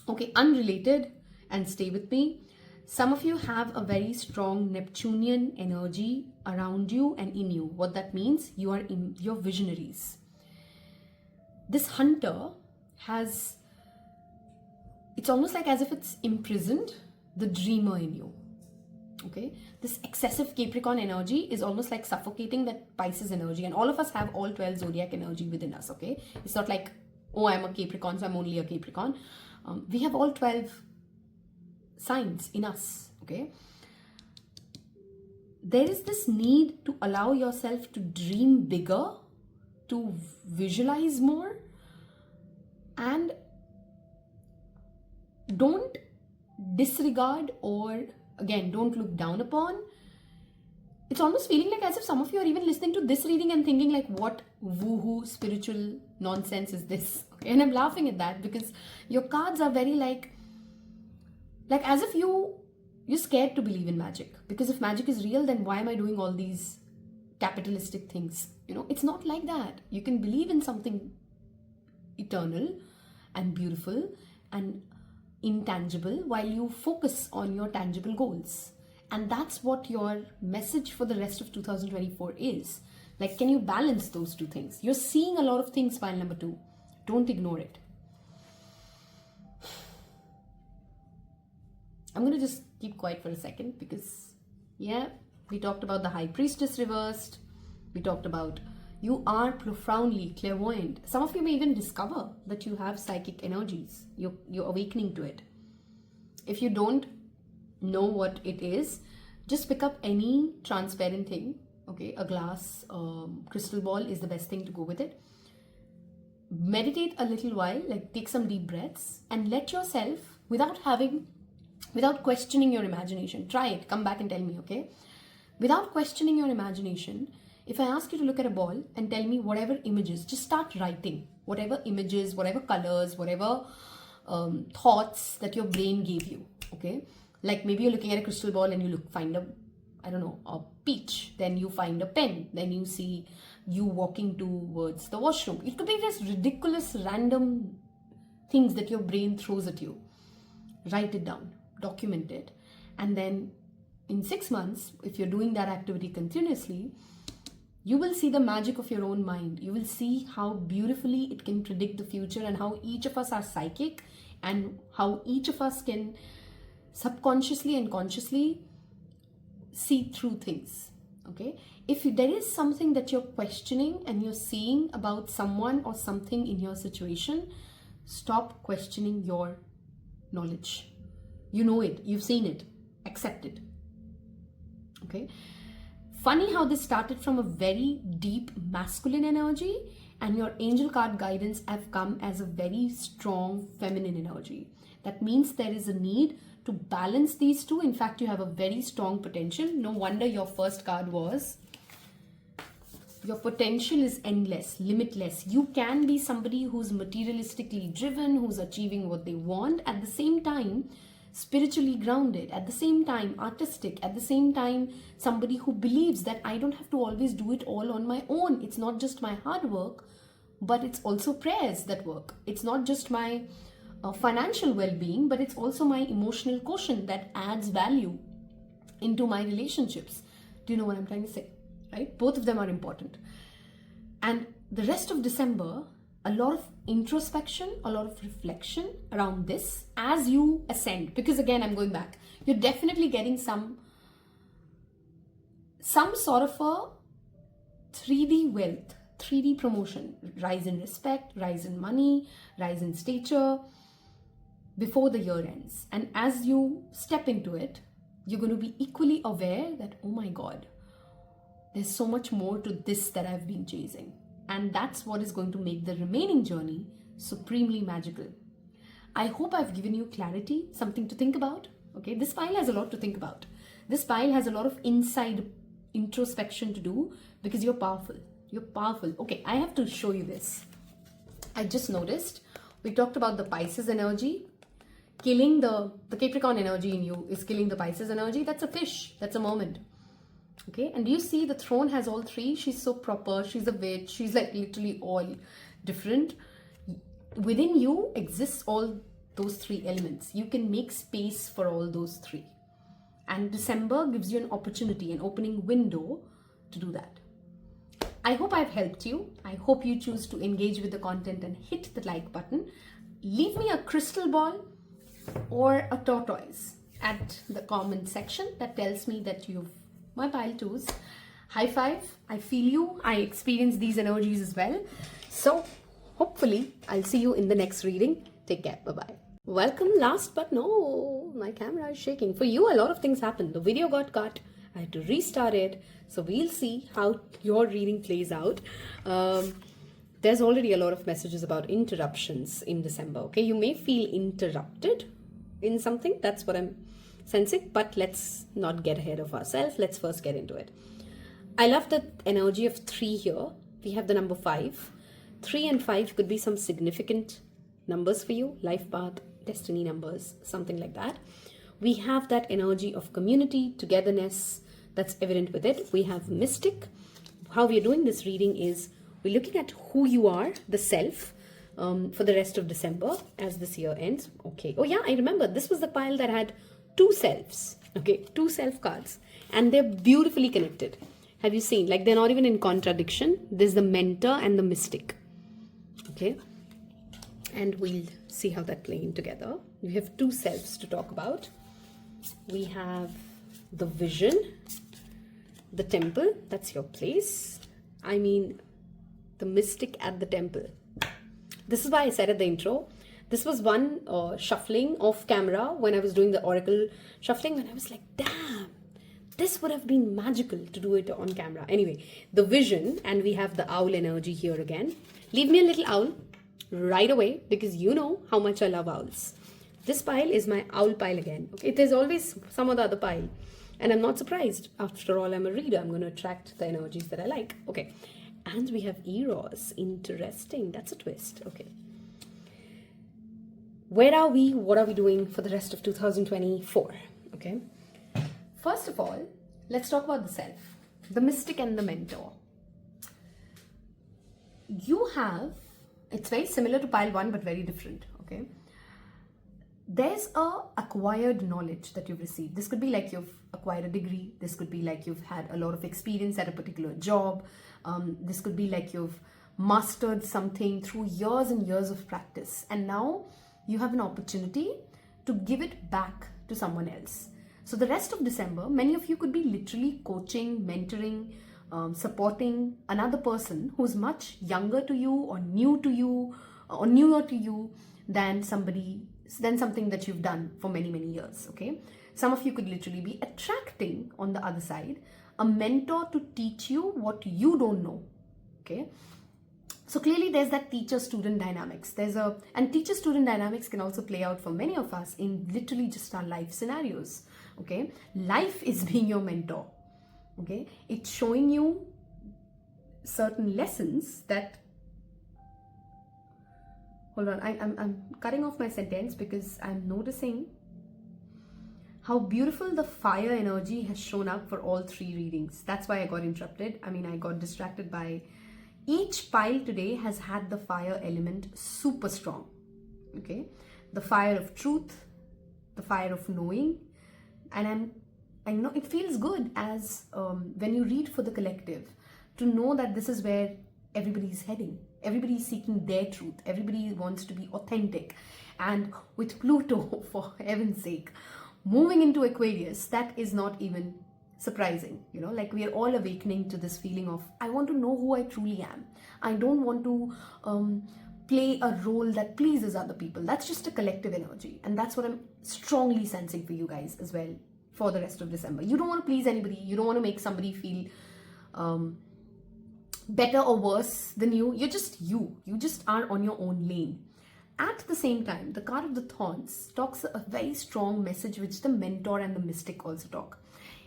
A: Okay, unrelated, and stay with me. Some of you have a very strong Neptunian energy around you and in you. What that means, you're visionaries. This hunter has, it's almost like as if it's imprisoned the dreamer in you. Okay, this excessive Capricorn energy is almost like suffocating that Pisces energy, and all of us have all 12 zodiac energy within us. Okay, it's not like, oh, I'm a Capricorn, so I'm only a Capricorn. We have all 12 signs in us. Okay, there is this need to allow yourself to dream bigger, to visualize more, and don't disregard or again, don't look down upon. It's almost feeling like as if some of you are even listening to this reading and thinking like, what woohoo spiritual nonsense is this? Okay, and I'm laughing at that because your cards are very like as if you're scared to believe in magic. Because if magic is real, then why am I doing all these capitalistic things? You know, it's not like that. You can believe in something eternal and beautiful and intangible while you focus on your tangible goals. And that's what your message for the rest of 2024 is. Like, can you balance those two things? You're seeing a lot of things, pile number 2. Don't ignore it. I'm going to just keep quiet for a second because, yeah, we talked about the High Priestess reversed. We talked about you are profoundly clairvoyant. Some of you may even discover that you have psychic energies. You're awakening to it. If you don't know what it is, just pick up any transparent thing. Okay, a glass, crystal ball is the best thing to go with it. Meditate a little while, like take some deep breaths and let yourself, without questioning your imagination. Try it, come back and tell me, okay? Without questioning your imagination, If I ask you to look at a ball and tell me whatever images, just start writing. Whatever images, whatever colors, whatever thoughts that your brain gave you, okay? Like maybe you're looking at a crystal ball and you find a, I don't know, a peach. Then you find a pen. Then you see you walking towards the washroom. It could be just ridiculous, random things that your brain throws at you. Write it down, document it. And then in 6 months, if you're doing that activity continuously, you will see the magic of your own mind. You will see how beautifully it can predict the future and how each of us are psychic and how each of us can subconsciously and consciously see through things, okay? If there is something that you're questioning and you're seeing about someone or something in your situation, stop questioning your knowledge. You know it, you've seen it, accept it, okay? Funny how this started from a very deep masculine energy and your angel card guidance have come as a very strong feminine energy. That means there is a need to balance these two. In fact, you have a very strong potential. No wonder your first card was, your potential is endless, limitless. You can be somebody who's materialistically driven, who's achieving what they want, at the same time spiritually grounded, at the same time artistic, at the same time somebody who believes that I don't have to always do it all on my own. It's not just my hard work, but it's also prayers that work. It's not just my financial well-being, but it's also my emotional quotient that adds value into my relationships. Do you know what I'm trying to say? Right? Both of them are important. And the rest of December, a lot of introspection, a lot of reflection around this as you ascend. Because again, I'm going back. You're definitely getting some sort of a 3D wealth, 3D promotion, rise in respect, rise in money, rise in stature before the year ends. And as you step into it, you're going to be equally aware that, oh my God, there's so much more to this that I've been chasing. And that's what is going to make the remaining journey supremely magical. I hope I've given you clarity, something to think about. Okay, this pile has a lot to think about. This pile has a lot of inside introspection to do because you're powerful. You're powerful. Okay, I have to show you this. I just noticed, we talked about the Pisces energy. Killing the Capricorn energy in you is killing the Pisces energy. That's a fish. That's a moment. Okay, and do you see the throne has all three? She's so proper. She's a witch. She's like literally all different. Within you exists all those three elements. You can make space for all those three. And December gives you an opportunity, an opening window to do that. I hope I've helped you. I hope you choose to engage with the content and hit the like button. Leave me a crystal ball or a tortoise at the comment section that tells me that you've my pile twos. High five. I feel you. I experience these energies as well. So hopefully I'll see you in the next reading. Take care. Bye-bye. Welcome. Last but no, my camera is shaking. For you, a lot of things happened. The video got cut. I had to restart it. So we'll see how your reading plays out. There's already a lot of messages about interruptions in December. Okay, you may feel interrupted in something. That's what I'm sensing, but let's not get ahead of ourselves. Let's first get into it. I love the energy of 3 here. We have the number 5. 3 and 5 could be some significant numbers for you, life path, destiny numbers, something like that. We have that energy of community, togetherness, that's evident with it. We have mystic. How we are doing this reading is we're looking at who you are, the self, for the rest of December as this year ends. Okay. Oh yeah, I remember this was the pile that had 2 selves. Okay, 2 self cards, and they're beautifully connected. Have you seen? Like, they're not even in contradiction. There's the mentor and the mystic. Okay, and we'll see how that playing together. We have 2 selves to talk about. We have the vision, the temple. That's your place. I mean, the mystic at the temple. This is why I said at the intro, this was one shuffling off camera when I was doing the oracle shuffling, and I was like, damn, this would have been magical to do it on camera. Anyway, the vision, and we have the owl energy here again. Leave me a little owl right away because you know how much I love owls. This pile is my owl pile again. Okay, there's always some other pile. And I'm not surprised. After all, I'm a reader. I'm going to attract the energies that I like. Okay. And we have Eros. Interesting. That's a twist. Okay. Where are we? What are we doing for the rest of 2024? Okay. First of all, let's talk about the self, the mystic and the mentor. You have, it's very similar to pile 1, but very different. Okay. There's a acquired knowledge that you've received. This could be like you've acquired a degree. This could be like you've had a lot of experience at a particular job. This could be like you've mastered something through years and years of practice. And now you have an opportunity to give it back to someone else. So the rest of December, many of you could be literally coaching, mentoring, supporting another person who's much younger to you or new to you or newer to you than something that you've done for many, many years. Okay. Some of you could literally be attracting on the other side a mentor to teach you what you don't know. Okay. So clearly there's that teacher-student dynamics. And teacher-student dynamics can also play out for many of us in literally just our life scenarios. Okay. Life is being your mentor. Okay. It's showing you certain lessons that, hold on, I'm cutting off my sentence because I'm noticing how beautiful the fire energy has shown up for all 3 readings. That's why I got interrupted. I mean, I got distracted by each pile today has had the fire element super strong. Okay. The fire of truth, the fire of knowing. And I know it feels good as when you read for the collective to know that this is where everybody's heading. Everybody's seeking their truth. Everybody wants to be authentic. And with Pluto, for heaven's sake, moving into Aquarius, that is not even surprising. You know, like we are all awakening to this feeling of, I want to know who I truly am. I don't want to play a role that pleases other people. That's just a collective energy. And that's what I'm strongly sensing for you guys as well for the rest of December. You don't want to please anybody. You don't want to make somebody feel better or worse than you. You're just you. You just are on your own lane. At the same time, the card of the Thorns talks a very strong message which the mentor and the mystic also talk.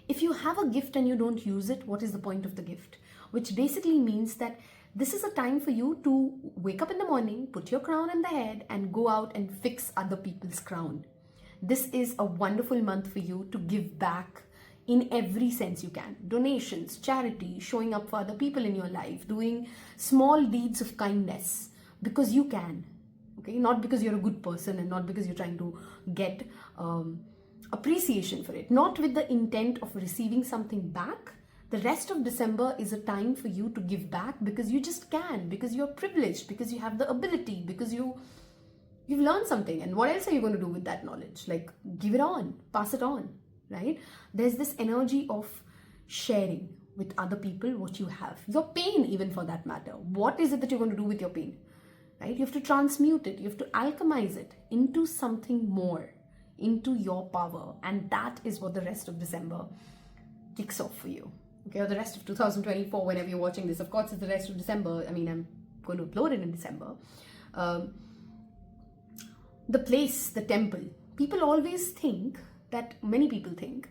A: If you have a gift and you don't use it, what is the point of the gift? Which basically means that this is a time for you to wake up in the morning, put your crown on the head and go out and fix other people's crown. This is a wonderful month for you to give back in every sense you can. Donations, charity, showing up for other people in your life, doing small deeds of kindness because you can. Okay, not because you're a good person and not because you're trying to get appreciation for it, not with the intent of receiving something back. The rest of December is a time for you to give back because you just can, because you're privileged, because you have the ability, because you've learned something. And what else are you going to do with that knowledge? Like, give it on, pass it on, right? There's this energy of sharing with other people what you have, your pain even for that matter. What is it that you're going to do with your pain? Right? You have to transmute it. You have to alchemize it into something more, into your power. And that is what the rest of December kicks off for you. Okay, or the rest of 2024, whenever you're watching this. Of course, it's the rest of December. I mean, I'm going to upload it in December. The place, the temple. People always think that, many people think,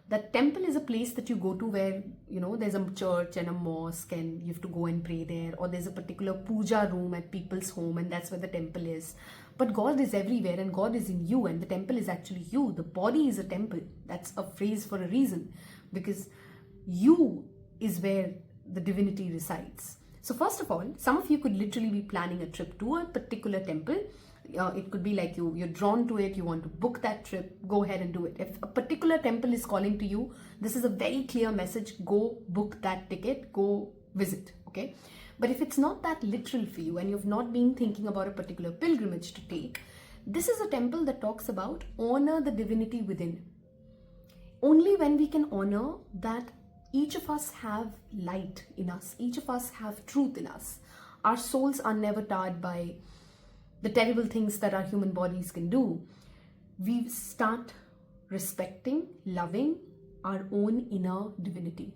A: that temple is a place that you go to where, you know, there's a church and a mosque and you have to go and pray there, or there's a particular puja room at people's home and that's where the temple is. But God is everywhere and God is in you, and the temple is actually you. The body is a temple. That's a phrase for a reason, because you is where the divinity resides. So first of all, some of you could literally be planning a trip to a particular temple. It could be like you're drawn to it, you want to book that trip, go ahead and do it. If a particular temple is calling to you, this is a very clear message: go book that ticket, go visit. Okay. But if it's not that literal for you and you've not been thinking about a particular pilgrimage to take, this is a temple that talks about honor the divinity within. Only when we can honor that each of us have light in us, each of us have truth in us. Our souls are never tarred by the terrible things that our human bodies can do. We start respecting, loving our own inner divinity.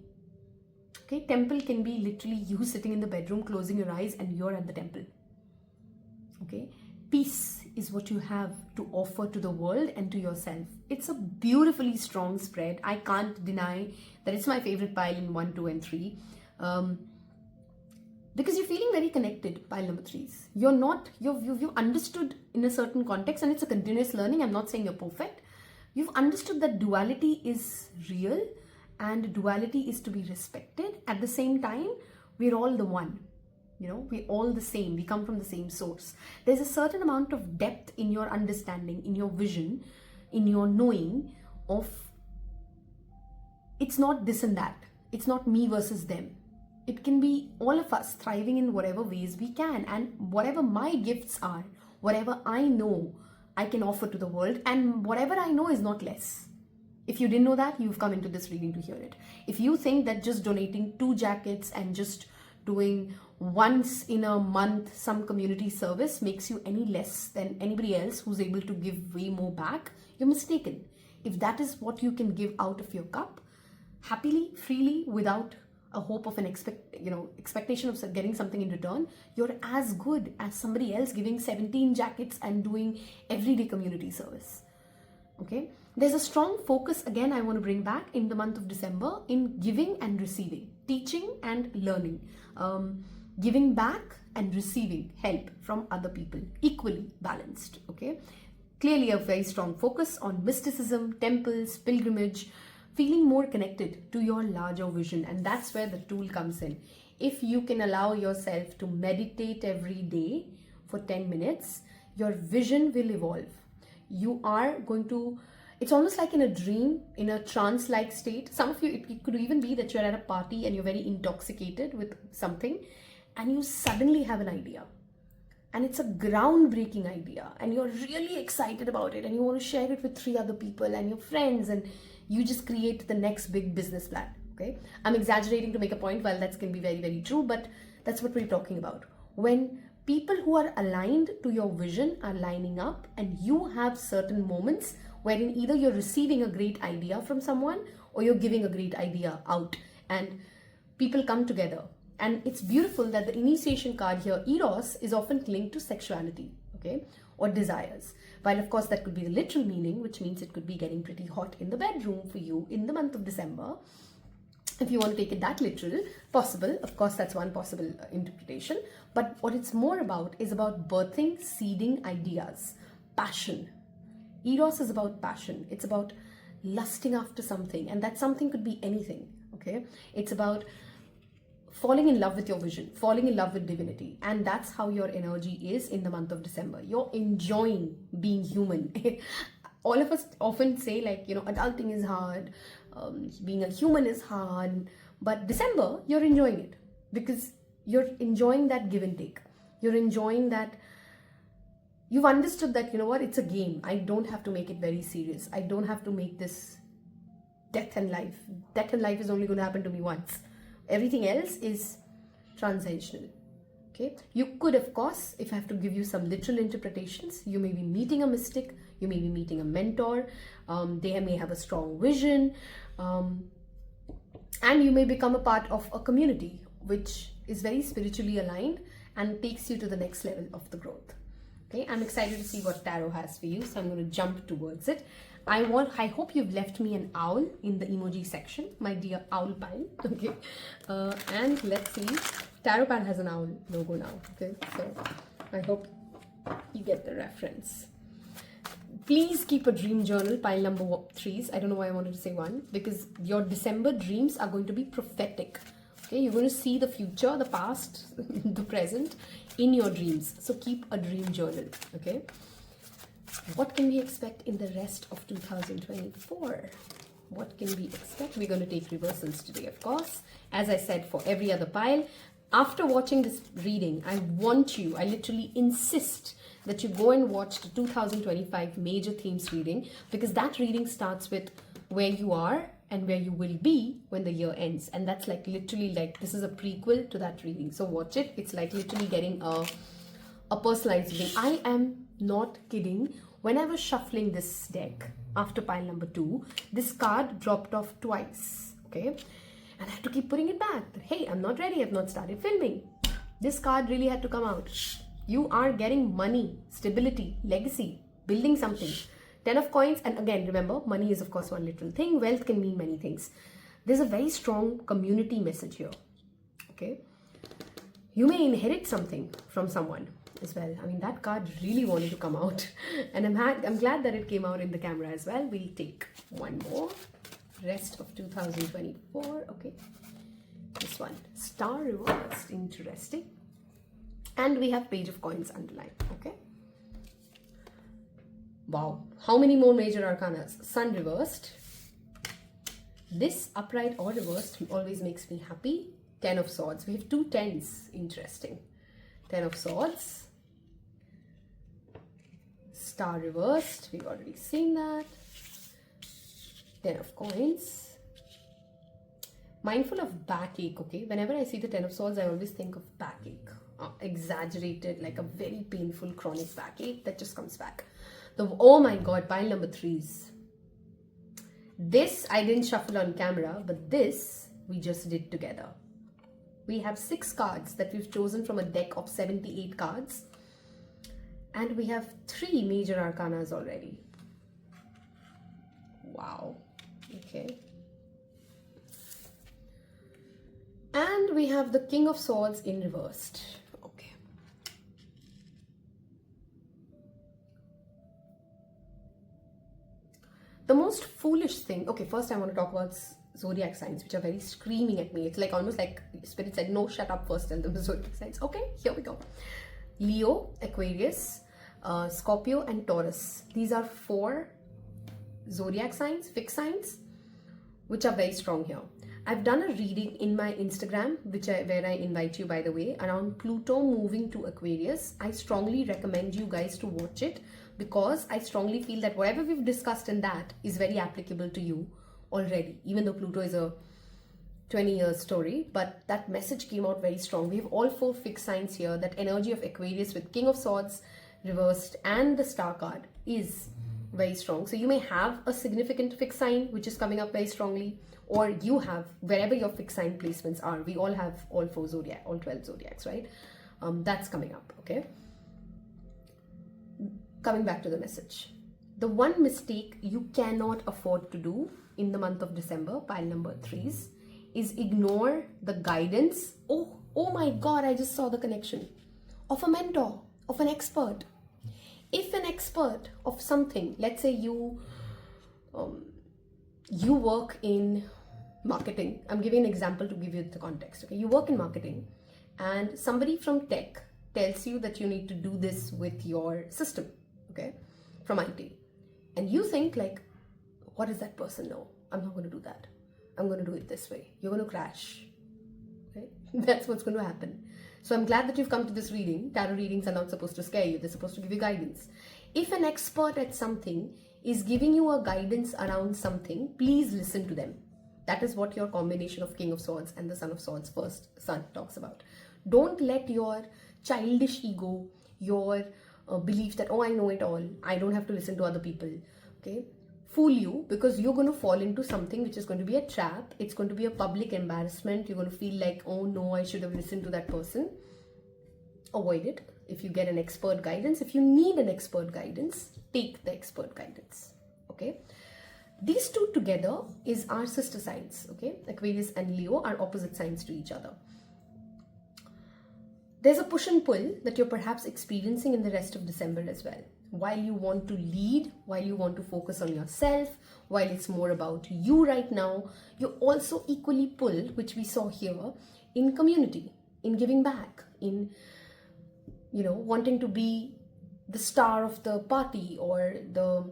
A: Okay, temple can be literally you sitting in the bedroom, closing your eyes, and you're at the temple. Okay, peace is what you have to offer to the world and to yourself. It's a beautifully strong spread. I can't deny that it's my favorite pile in 1, 2 and 3. Because you're feeling very connected, pile number 3s. You've understood in a certain context, and it's a continuous learning. I'm not saying you're perfect. You've understood that duality is real and duality is to be respected. At the same time, we're all the one. We're all the same. We come from the same source. There's a certain amount of depth in your understanding, in your vision, in your knowing of it's not this and that. It's not me versus them. It can be all of us thriving in whatever ways we can, and whatever my gifts are, whatever I know, I can offer to the world, and whatever I know is not less. If you didn't know that, you've come into this reading to hear it. If you think that just donating 2 jackets and just doing once in a month some community service makes you any less than anybody else who's able to give way more back, you're mistaken. If that is what you can give out of your cup, happily, freely, without a hope of an expectation of getting something in return, you're as good as somebody else giving 17 jackets and doing everyday community service. Okay, there's a strong focus, again, I want to bring back in the month of December in giving and receiving, teaching and learning, giving back and receiving help from other people, equally balanced. Okay, clearly a very strong focus on mysticism, temples, pilgrimage, feeling more connected to your larger vision. And that's where the tool comes in. If you can allow yourself to meditate every day for 10 minutes, your vision will evolve. You are going to, it's almost like in a dream, in a trance-like state. Some of you, it could even be that you're at a party and you're very intoxicated with something and you suddenly have an idea. And it's a groundbreaking idea and you're really excited about it and you want to share it with 3 other people and your friends, and you just create the next big business plan. Okay, I'm exaggerating to make a point, while that can be very, very true, but that's what we're talking about. When people who are aligned to your vision are lining up, and you have certain moments wherein either you're receiving a great idea from someone or you're giving a great idea out, and people come together. And it's beautiful that the initiation card here, Eros, is often linked to sexuality, okay, or desires. While of course that could be the literal meaning, which means it could be getting pretty hot in the bedroom for you in the month of December. If you want to take it that literal, possible, of course that's one possible interpretation. But what it's more about is about birthing, seeding ideas, passion. Eros is about passion. It's about lusting after something, and that something could be anything, okay? It's about falling in love with your vision, falling in love with divinity. And that's how your energy is in the month of December. You're enjoying being human. All of us often say, like, adulting is hard, being a human is hard, but December, you're enjoying it because you're enjoying that give and take. You're enjoying that you've understood that, it's a game. I don't have to make it very serious. I don't have to make this death and life. Death and life is only going to happen to me once. Everything else is transitional. Okay, you could, of course, if I have to give you some literal interpretations, you may be meeting a mystic, you may be meeting a mentor, they may have a strong vision, and you may become a part of a community which is very spiritually aligned and takes you to the next level of the growth. Okay, I'm excited to see what tarot has for you, so I'm going to jump towards it. I hope you've left me an owl in the emoji section, my dear owl pile. Okay, and let's see. Taropal has an owl logo now. Okay, so I hope you get the reference. Please keep a dream journal, pile number 3s. I don't know why I wanted to say 1, because your December dreams are going to be prophetic. Okay, you're going to see the future, the past, the present in your dreams. So keep a dream journal. Okay. What can we expect in the rest of 2024? What can we expect? We're going to take reversals today, of course. As I said, for every other pile. After watching this reading, I literally insist that you go and watch the 2025 Major Themes reading, because that reading starts with where you are and where you will be when the year ends. And that's like literally like, this is a prequel to that reading. So watch it. It's like literally getting a personalized reading. I am not kidding. When I was shuffling this deck after pile number 2, this card dropped off twice. Okay. And I had to keep putting it back. Hey, I'm not ready. I've not started filming. This card really had to come out. You are getting money, stability, legacy, building something. 10 of coins, and again, remember, money is of course one little thing. Wealth can mean many things. There's a very strong community message here. Okay. You may inherit something from someone as well. I mean, that card really wanted to come out. And I'm glad that it came out in the camera as well. We'll take one more. Rest of 2024. Okay. This one. Star reversed. Interesting. And we have Page of Coins underlined. Okay. Wow. How many more major arcanas? Sun reversed. This upright or reversed always makes me happy. 10 of Swords. We have two tens. Interesting. 10 of Swords. Star reversed. We've already seen that. 10 of Coins. Mindful of backache, okay? Whenever I see the 10 of Swords, I always think of backache. Exaggerated, like a very painful chronic backache that just comes back. Oh my god, pile number 3s. This I didn't shuffle on camera, but this we just did together. We have 6 cards that we've chosen from a deck of 78 cards. And we have 3 major arcanas already. Wow. Okay. And we have the King of Swords in reversed. Okay. The most foolish thing. Okay, first I want to talk about zodiac signs, which are very screaming at me. It's like almost like Spirit said, no, shut up first, tell them the zodiac signs. Okay, here we go. Leo, Aquarius, Scorpio and Taurus. These are 4 zodiac signs, fixed signs, which are very strong here. I've done a reading in my Instagram, where I invite you, by the way, around Pluto moving to Aquarius. I strongly recommend you guys to watch it because I strongly feel that whatever we've discussed in that is very applicable to you already, even though Pluto is a 20-year story, but that message came out very strong. We have all 4 fixed signs here. That energy of Aquarius with King of Swords reversed and the Star card is very strong. So you may have a significant fixed sign which is coming up very strongly, or you have, wherever your fixed sign placements are, we all have all 4 zodiac, all 12 zodiacs, right? That's coming up, okay? Coming back to the message. The one mistake you cannot afford to do in the month of December, pile number 3s, is ignore the guidance. Oh my God, I just saw the connection of a mentor, of an expert. If an expert of something, let's say you work in marketing. I'm giving an example to give you the context. Okay, you work in marketing and somebody from tech tells you that you need to do this with your system, okay, from IT. And you think like, what does that person know? I'm not going to do that. I'm going to do it this way. You're going to crash. Okay? That's what's going to happen. So I'm glad that you've come to this reading. Tarot readings are not supposed to scare you. They're supposed to give you guidance. If an expert at something is giving you a guidance around something, please listen to them. That is what your combination of King of Swords and the Son of Swords, first Sun, talks about. Don't let your childish ego, your belief that, oh, I know it all, I don't have to listen to other people, okay, fool you, because you're going to fall into something which is going to be a trap. It's going to be a public embarrassment. You're going to feel like, oh no, I should have listened to that person. Avoid it. If you get an expert guidance, if you need an expert guidance, take the expert guidance, okay? These two together is our sister signs, okay? Aquarius and Leo are opposite signs to each other. There's a push and pull that you're perhaps experiencing in the rest of December as well. While you want to lead, while you want to focus on yourself, while it's more about you right now, you're also equally pulled, which we saw here, in community, in giving back, in, you know, wanting to be the star of the party or the...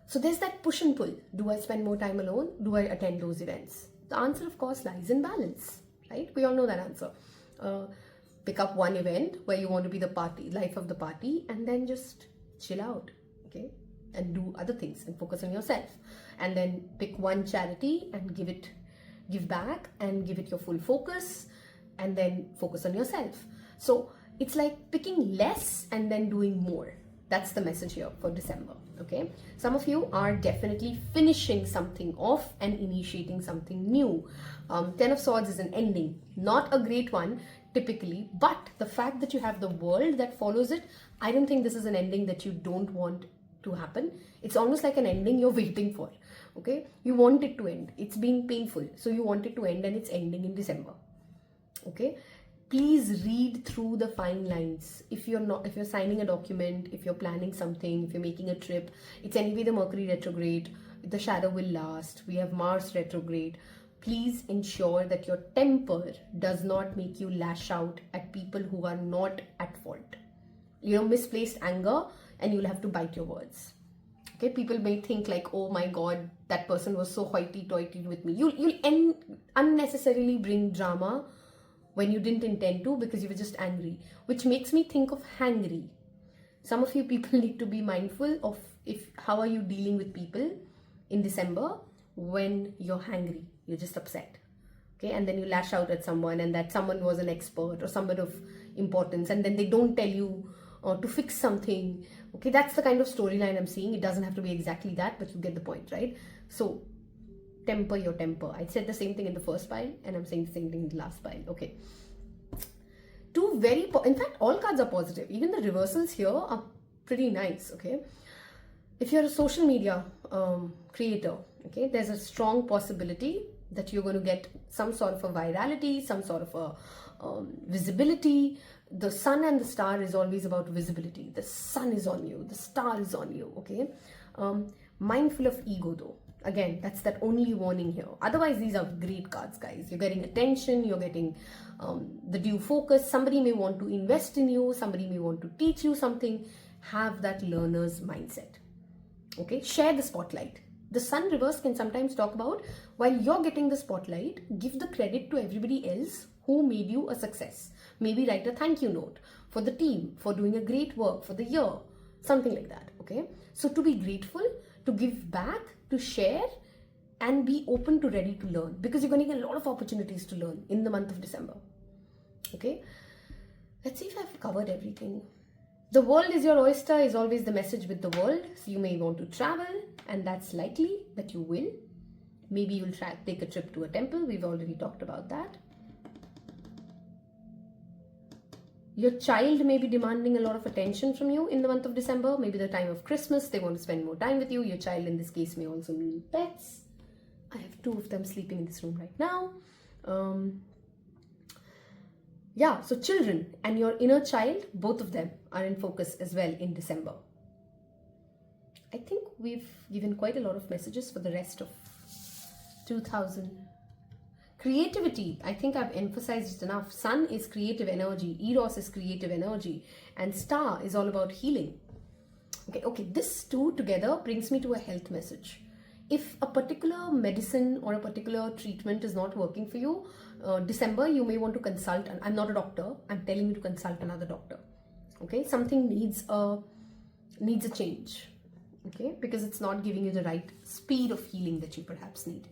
A: So there's that push and pull. Do I spend more time alone? Do I attend those events? The answer, of course, lies in balance, right? We all know that answer. Pick up one event where you want to be the party, life of the party, and then just chill out, okay? And do other things and focus on yourself. And then pick one charity and give back and give it your full focus, and then focus on yourself. So it's like picking less and then doing more. That's the message here for December, okay? Some of you are definitely finishing something off and initiating something new. 10 of Swords is an ending, not a great one. typically. But the fact that you have the world that follows it, I don't think this is an ending that you don't want to happen. It's almost like an ending you're waiting for. Okay, you want it to end. It's being painful, so you want it to end, and it's ending in December. Okay, please read through the fine lines. If you're signing a document, if you're planning something, if you're making a trip, it's anyway the Mercury retrograde, the shadow will last, we have Mars retrograde. Please ensure that your temper does not make you lash out at people who are not at fault. Misplaced anger, and you'll have to bite your words. Okay, people may think like, oh my god, that person was so hoity-toity with me. You'll unnecessarily bring drama when you didn't intend to, because you were just angry, which makes me think of hangry. Some of you people need to be mindful of how are you dealing with people in December when you're hangry, you're just upset. Okay, and then you lash out at someone, and that someone was an expert or someone of importance, and then they don't tell you to fix something. Okay, that's the kind of storyline I'm seeing. It doesn't have to be exactly that, but you get the point, right? So temper your temper. I said the same thing in the first pile, and I'm saying the same thing in the last pile. Okay, in fact, all cards are positive. Even the reversals here are pretty nice. Okay, if you're a social media creator, okay, there's a strong possibility that you're going to get some sort of a virality, some sort of a visibility. The sun and the star is always about visibility. The sun is on you, the star is on you. Okay, mindful of ego though. Again, that's that only warning here. Otherwise, these are great cards, guys. You're getting attention, you're getting the due focus. Somebody may want to invest in you, somebody may want to teach you something. Have that learner's mindset. Okay, share the spotlight. The sun reverse can sometimes talk about, while you're getting the spotlight, give the credit to everybody else who made you a success. Maybe write a thank you note for the team for doing a great work for the year, something like that. Okay, so to be grateful, to give back, to share, and be open to ready to learn, because you're going to get a lot of opportunities to learn in the month of December. Okay, let's see if I've covered everything. The world is your oyster is always the message with the world. So you may want to travel, and that's likely that you will. Maybe you'll take a trip to a temple. We've already talked about that. Your child may be demanding a lot of attention from you in the month of December. Maybe the time of Christmas, they want to spend more time with you. Your child in this case may also mean pets. I have 2 of them sleeping in this room right now. Yeah, so children and your inner child, both of them are in focus as well in December. I think we've given quite a lot of messages for the rest of 2000. Creativity, I think I've emphasized it enough. Sun is creative energy, Eros is creative energy, and star is all about healing. Okay, this 2 together brings me to a health message. If a particular medicine or a particular treatment is not working for you, December, you may want to consult. And I'm not a doctor, I'm telling you to consult another doctor. Okay, something needs a change. Okay, because it's not giving you the right speed of healing that you perhaps need.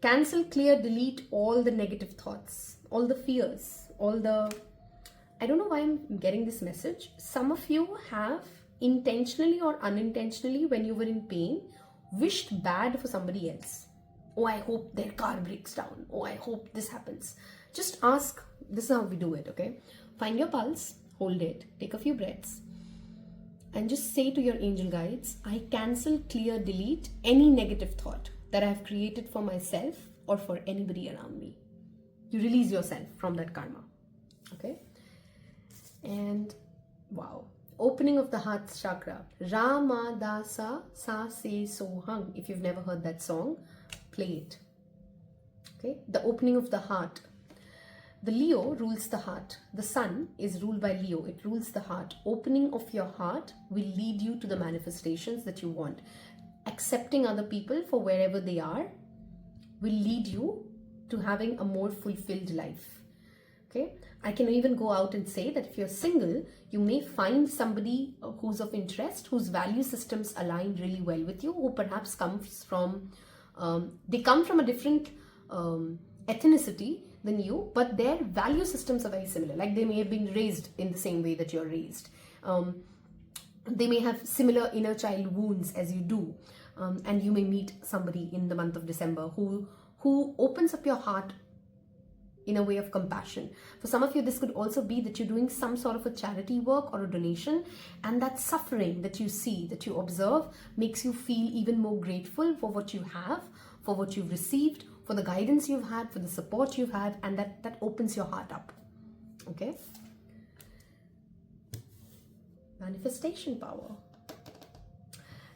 A: Cancel, clear, delete all the negative thoughts, all the fears, I don't know why I'm getting this message. Some of you have intentionally or unintentionally, when you were in pain, wished bad for somebody else. Oh, I hope their car breaks down. Oh, I hope this happens. Just ask. This is how we do it, okay? Find your pulse, hold it, take a few breaths, and just say to your angel guides, I cancel, clear, delete any negative thought that I have created for myself or for anybody around me. You release yourself from that karma, okay? And wow. Opening of the heart chakra. Ramadasa sa se sohang. If you've never heard that song, play it. Okay, the opening of the heart. The Leo rules the heart. The sun is ruled by Leo. It rules the heart. Opening of your heart will lead you to the manifestations that you want. Accepting other people for wherever they are will lead you to having a more fulfilled life. Okay, I can even go out and say that if you're single, you may find somebody who's of interest, whose value systems align really well with you, who perhaps comes from, they come from a different ethnicity than you, but their value systems are very similar. Like they may have been raised in the same way that you're raised. They may have similar inner child wounds as you do. And you may meet somebody in the month of December who opens up your heart in a way of compassion. For some of you, this could also be that you're doing some sort of a charity work or a donation, and that suffering that you see, that you observe, makes you feel even more grateful for what you have, for what you've received, for the guidance you've had, for the support you've had, and that opens your heart up. Okay? Manifestation power.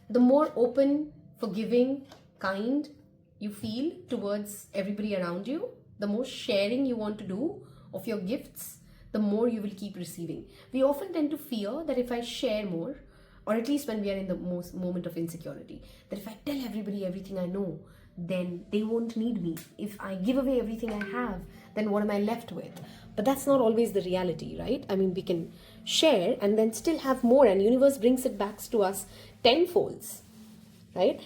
A: The more open, forgiving, kind you feel towards everybody around you, the more sharing you want to do of your gifts, the more you will keep receiving. We often tend to fear that if I share more, or at least when we are in the most moment of insecurity, that if I tell everybody everything I know, then they won't need me. If I give away everything I have, then what am I left with? But that's not always the reality, right? I mean, we can share and then still have more, and universe brings it back to us tenfolds, right?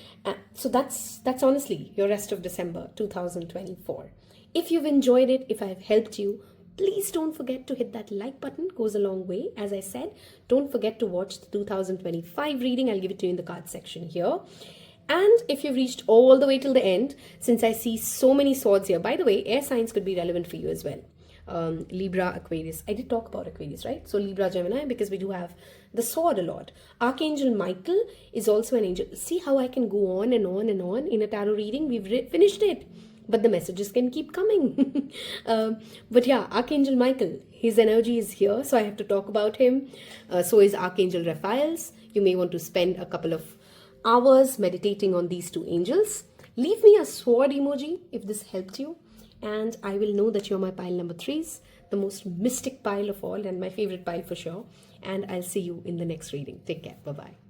A: So that's honestly your rest of December 2024. If you've enjoyed it, if I've helped you, please don't forget to hit that like button. Goes a long way. As I said, don't forget to watch the 2025 reading. I'll give it to you in the card section here. And if you've reached all the way till the end, since I see so many swords here, by the way, air signs could be relevant for you as well. Libra, Aquarius. I did talk about Aquarius, right? So Libra, Gemini, because we do have the sword a lot. Archangel Michael is also an angel. See how I can go on and on and on in a tarot reading? We've finished it, but the messages can keep coming. But yeah, Archangel Michael, his energy is here, so I have to talk about him. So is Archangel Raphael's. You may want to spend a couple of hours meditating on these two angels. Leave me a sword emoji if this helped you, and I will know that you're my pile number 3s, the most mystic pile of all, and my favorite pile for sure. And I'll see you in the next reading. Take care. Bye-bye.